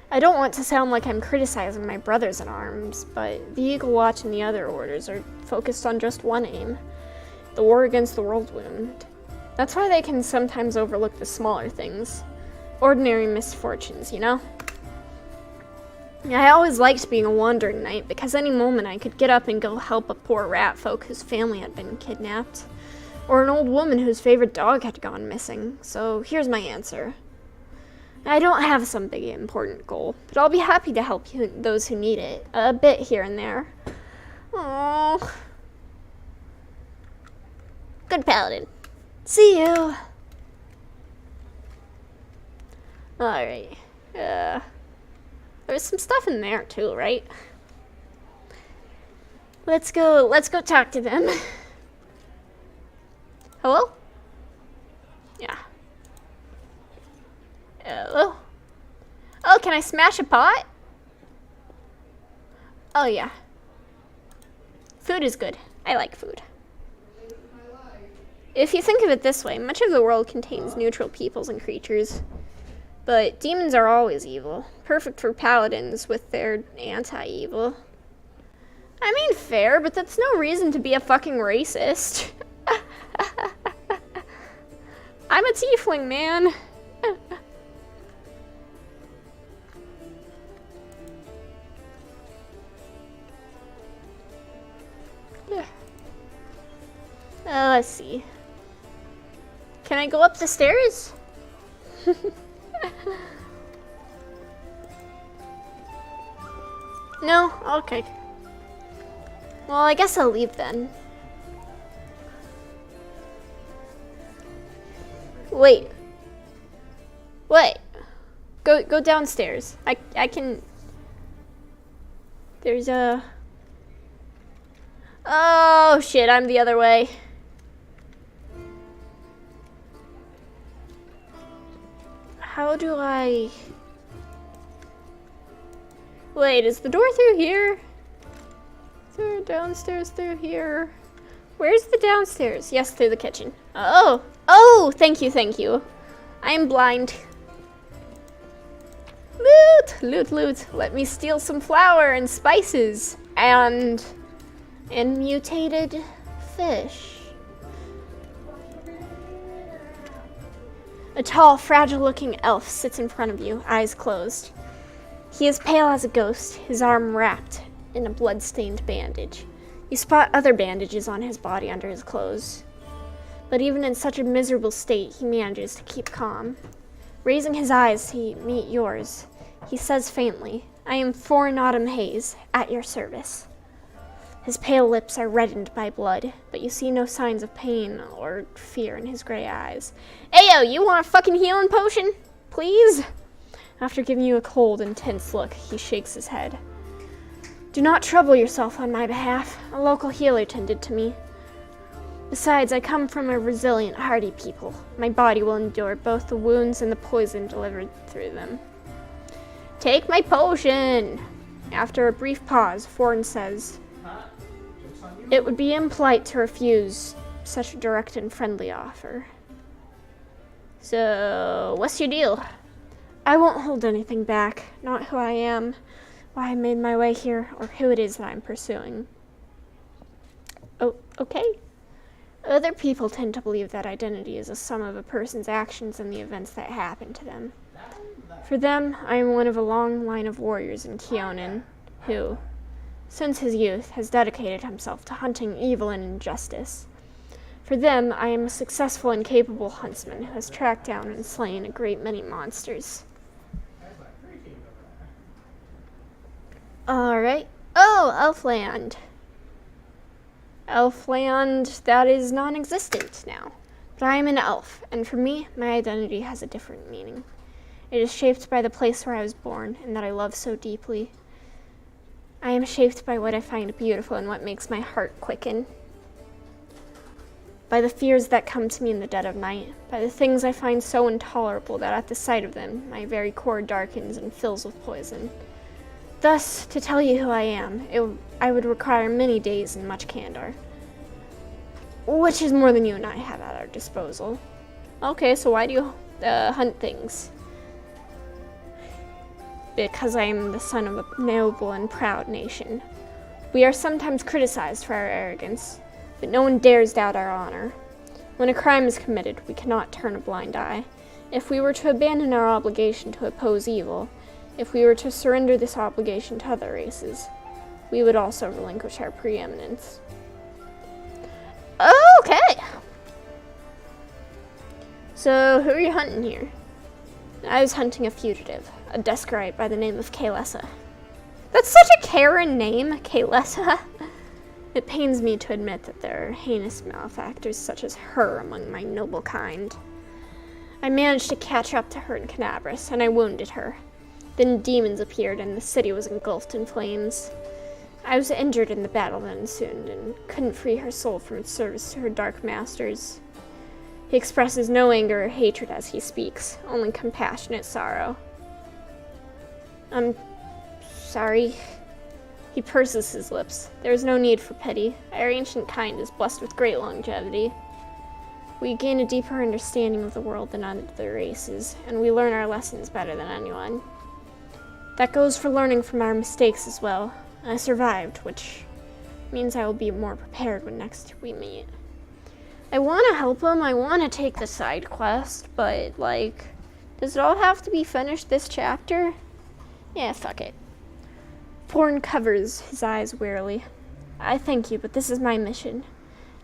I don't want to sound like I'm criticizing my brothers in arms, but the Eagle Watch and the other orders are focused on just one aim, the war against the World Wound. That's why they can sometimes overlook the smaller things. Ordinary misfortunes, you know? I always liked being a wandering knight because any moment I could get up and go help a poor rat folk whose family had been kidnapped, or an old woman whose favorite dog had gone missing. So here's my answer. I don't have some big important goal, but I'll be happy to help those who need it, a bit here and there. Aww. Good paladin. See you. Alright. There's some stuff in there too, right? Let's go talk to them. Hello? Yeah. Hello? Oh, can I smash a pot? Oh yeah. Food is good. I like food. If you think of it this way, much of the world contains neutral peoples and creatures. But demons are always evil, perfect for paladins with their anti-evil. I mean, fair, but that's no reason to be a fucking racist. I'm a tiefling, man. Yeah. Let's see. Can I go up the stairs? No? Okay. Well, I guess I'll leave then. Wait. Wait. Go downstairs. I can... There's a... Oh, shit, I'm the other way. How do I... Wait, is the door through here? Is there downstairs through here? Where's the downstairs? Yes, through the kitchen. Oh! Oh! Thank you, thank you. I am blind. Loot! Loot, loot. Let me steal some flour and spices. And mutated fish. A tall, fragile-looking elf sits in front of you, eyes closed. He is pale as a ghost, his arm wrapped in a blood-stained bandage. You spot other bandages on his body under his clothes. But even in such a miserable state, he manages to keep calm. Raising his eyes to meet yours, he says faintly, "I am Foreign Autumn Haze, at your service." His pale lips are reddened by blood, but you see no signs of pain or fear in his gray eyes. "Ayo, you want a fucking healing potion? Please?" After giving you a cold, intense look, he shakes his head. "Do not trouble yourself on my behalf. A local healer tended to me. Besides, I come from a resilient, hardy people. My body will endure both the wounds and the poison delivered through them." "Take my potion!" After a brief pause, Foreign says, "It would be impolite to refuse such a direct and friendly offer. So, what's your deal?" "I won't hold anything back. Not who I am, why I made my way here, or who it is that I'm pursuing." "Oh, okay." Other people tend to believe that identity is a sum of a person's actions and the events that happen to them. For them, I am one of a long line of warriors in Keonan, who, since his youth, has dedicated himself to hunting evil and injustice. For them, I am a successful and capable huntsman who has tracked down and slain a great many monsters. Alright. Oh, Elfland. Elfland, that is non-existent now. But I am an elf, and for me, my identity has a different meaning. It is shaped by the place where I was born, and that I love so deeply. I am shaped by what I find beautiful and what makes my heart quicken. By the fears that come to me in the dead of night, by the things I find so intolerable that at the sight of them, my very core darkens and fills with poison. Thus, to tell you who I am, I would require many days and much candor. Which is more than you and I have at our disposal. Okay, so why do you hunt things? Because I am the son of a noble and proud nation. We are sometimes criticized for our arrogance, but no one dares doubt our honor. When a crime is committed, we cannot turn a blind eye. If we were to abandon our obligation to oppose evil, if we were to surrender this obligation to other races, we would also relinquish our preeminence. Okay! So, who are you hunting here? I was hunting a fugitive, a Descarite by the name of Kaylessa. That's such a Karen name, Kaylessa. It pains me to admit that there are heinous malefactors such as her among my noble kind. I managed to catch up to her in Canabras, and I wounded her. Then demons appeared, and the city was engulfed in flames. I was injured in the battle that ensued, and couldn't free her soul from its service to her dark masters. He expresses no anger or hatred as he speaks, only compassionate sorrow. "I'm sorry." He purses his lips. There is no need for pity. Our ancient kind is blessed with great longevity. We gain a deeper understanding of the world than other races, and we learn our lessons better than anyone. That goes for learning from our mistakes as well. I survived, which Means I will be more prepared when next we meet. I want to help him. I want to take the side quest, but like, does it all have to be finished this chapter? Yeah, fuck it. Porn covers his eyes wearily. I thank you, but this is my mission.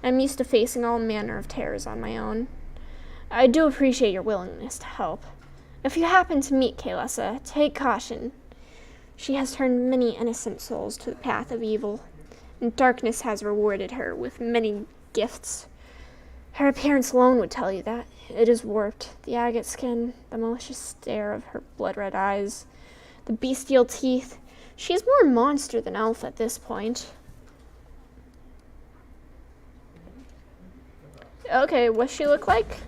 I'm used to facing all manner of terrors on my own. I do appreciate your willingness to help. If you happen to meet Kaylessa, take caution. She has turned many innocent souls to the path of evil, and darkness has rewarded her with many gifts. Her appearance alone would tell you that. It is warped. The agate skin, the malicious stare of her blood-red eyes, the bestial teeth. She is more monster than elf at this point. Okay, what's she look like?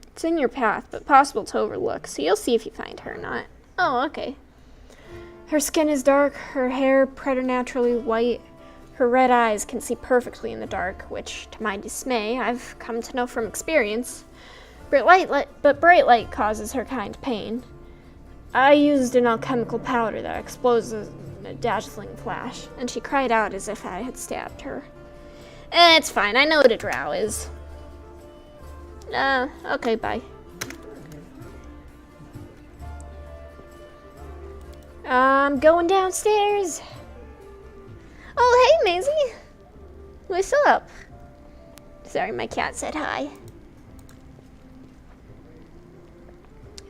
It's in your path, but possible to overlook, so you'll see if you find her or not. Oh, okay. Her skin is dark, her hair preternaturally white. Her red eyes can see perfectly in the dark, which, to my dismay, I've come to know from experience. Bright light causes her kind pain. I used an alchemical powder that explodes in a dazzling flash, and she cried out as if I had stabbed her. It's fine, I know what a drow is. Okay, bye. I'm going downstairs. Oh, hey, Maisie. What's up? Sorry, my cat said hi.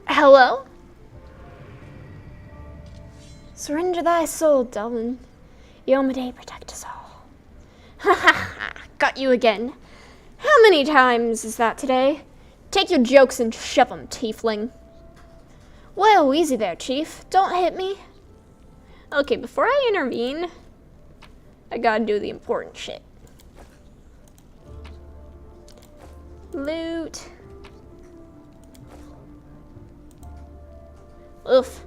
Hello? Surrender thy soul, Delvin. Yomade, protect us all. Ha ha ha, got you again. How many times is that today? Take your jokes and shove 'em, tiefling. Whoa, easy there, Chief. Don't hit me. Okay, before I intervene, I gotta do the important shit. Loot. Oof.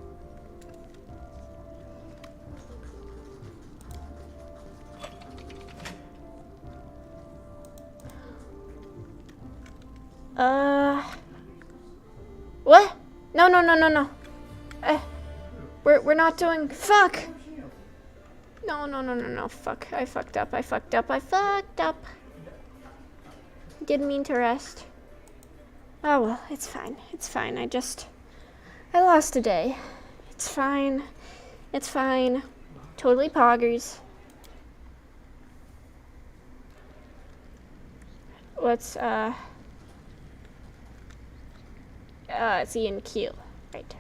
What? No. We're not doing. Fuck. No. Fuck. I fucked up. Didn't mean to rest. Oh well, it's fine. I lost a day. It's fine. Totally poggers. What's, it's E and Q. Right.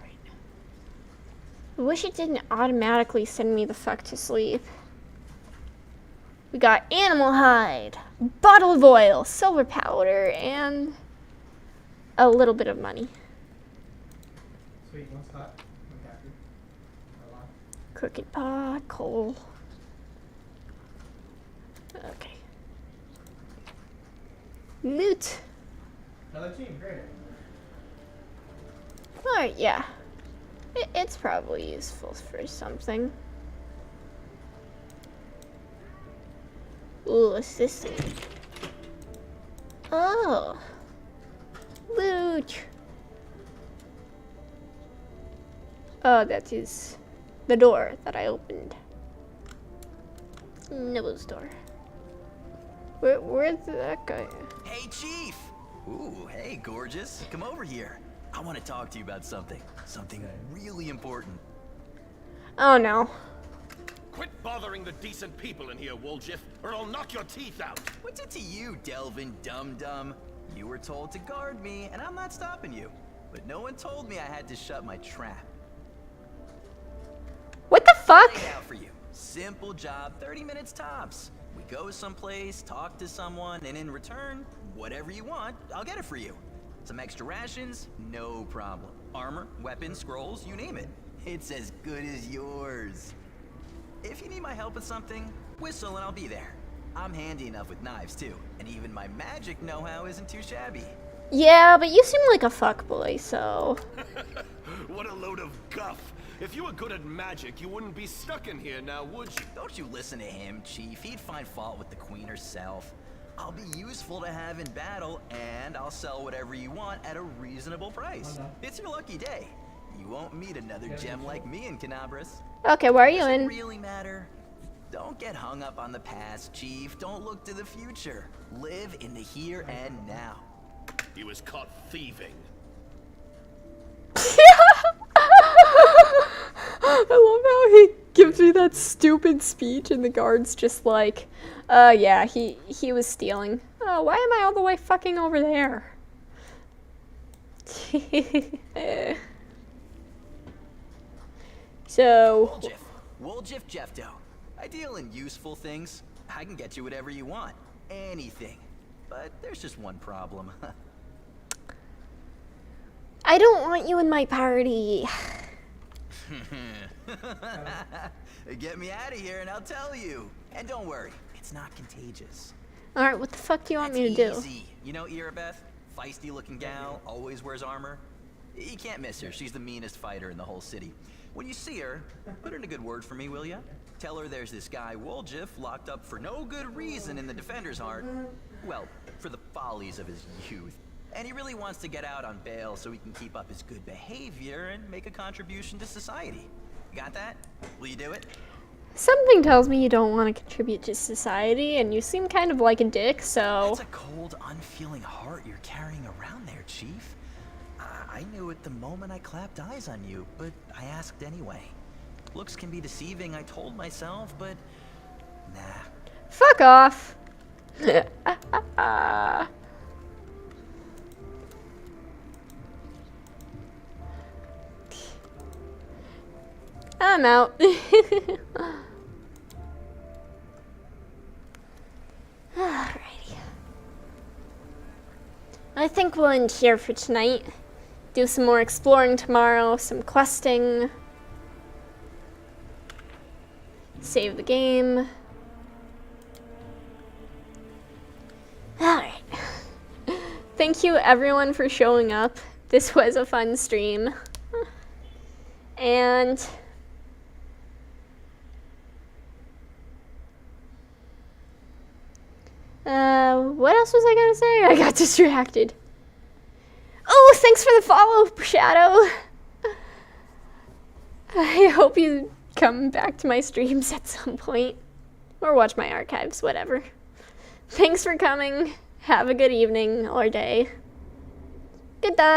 I wish it didn't automatically send me the fuck to sleep. We got animal hide, bottle of oil, silver powder, and a little bit of money. Sweet, what's that? Okay. Crooked paw, coal. Okay. Loot. Another team, great. Alright, yeah. It's probably useful for something. Ooh, what's this thing? Oh. Loot. Oh, that is the door that I opened. Nibble's door. Where's that guy? Hey, Chief! Ooh, hey, gorgeous. Come over here. I want to talk to you about something. Something really important. Oh, no. Quit bothering the decent people in here, Woljif, or I'll knock your teeth out. What's it to you, Delvin Dum-Dum? You were told to guard me, and I'm not stopping you. But no one told me I had to shut my trap. What the fuck? Lay out for you. Simple job, 30 minutes tops. We go someplace, talk to someone, and in return, whatever you want, I'll get it for you. Some extra rations? No problem. Armor, weapons, scrolls, you name it. It's as good as yours. If you need my help with something, whistle and I'll be there. I'm handy enough with knives too, and even my magic know-how isn't too shabby. Yeah, but you seem like a fuckboy, so... What a load of guff. If you were good at magic, you wouldn't be stuck in here now, would you? Don't you listen to him, Chief. He'd find fault with the Queen herself. I'll be useful to have in battle, and I'll sell whatever you want at a reasonable price. It's your lucky day. You won't meet another gem like me in Canabras. Okay, where are you Does it in? really matter? Don't get hung up on the past, Chief. Don't look to the future. Live in the here and now. He was caught thieving. I love how he gives me that stupid speech and the guard's just like, yeah, he was stealing. Oh, why am I all the way fucking over there? So... Woljif Jefto. I deal in useful things. I can get you whatever you want. Anything. But there's just one problem. I don't want you in my party. Get me out of here and I'll tell you. And don't worry, it's not contagious. Alright, what the fuck do you want me to do? Easy. You know Irabeth? Feisty looking gal, always wears armor. You can't miss her, she's the meanest fighter in the whole city. When you see her, put in a good word for me, will ya? Tell her there's this guy Woljif locked up for no good reason in the Defender's Heart. Well, for the follies of his youth. And he really wants to get out on bail so he can keep up his good behavior and make a contribution to society. You got that? Will you do it? Something tells me you don't want to contribute to society, and you seem kind of like a dick, so... That's a cold, unfeeling heart you're carrying around there, Chief. I knew it the moment I clapped eyes on you, but I asked anyway. Looks can be deceiving, I told myself, but... Nah. Fuck off! I'm out. Alrighty. I think we'll end here for tonight. Do some more exploring tomorrow, some questing. Save the game. Alright. Thank you everyone for showing up. This was a fun stream. And... what else was I gonna say? I got distracted. Oh, thanks for the follow, Shadow. I hope you come back to my streams at some point. Or watch my archives, whatever. Thanks for coming. Have a good evening or day. Goodbye.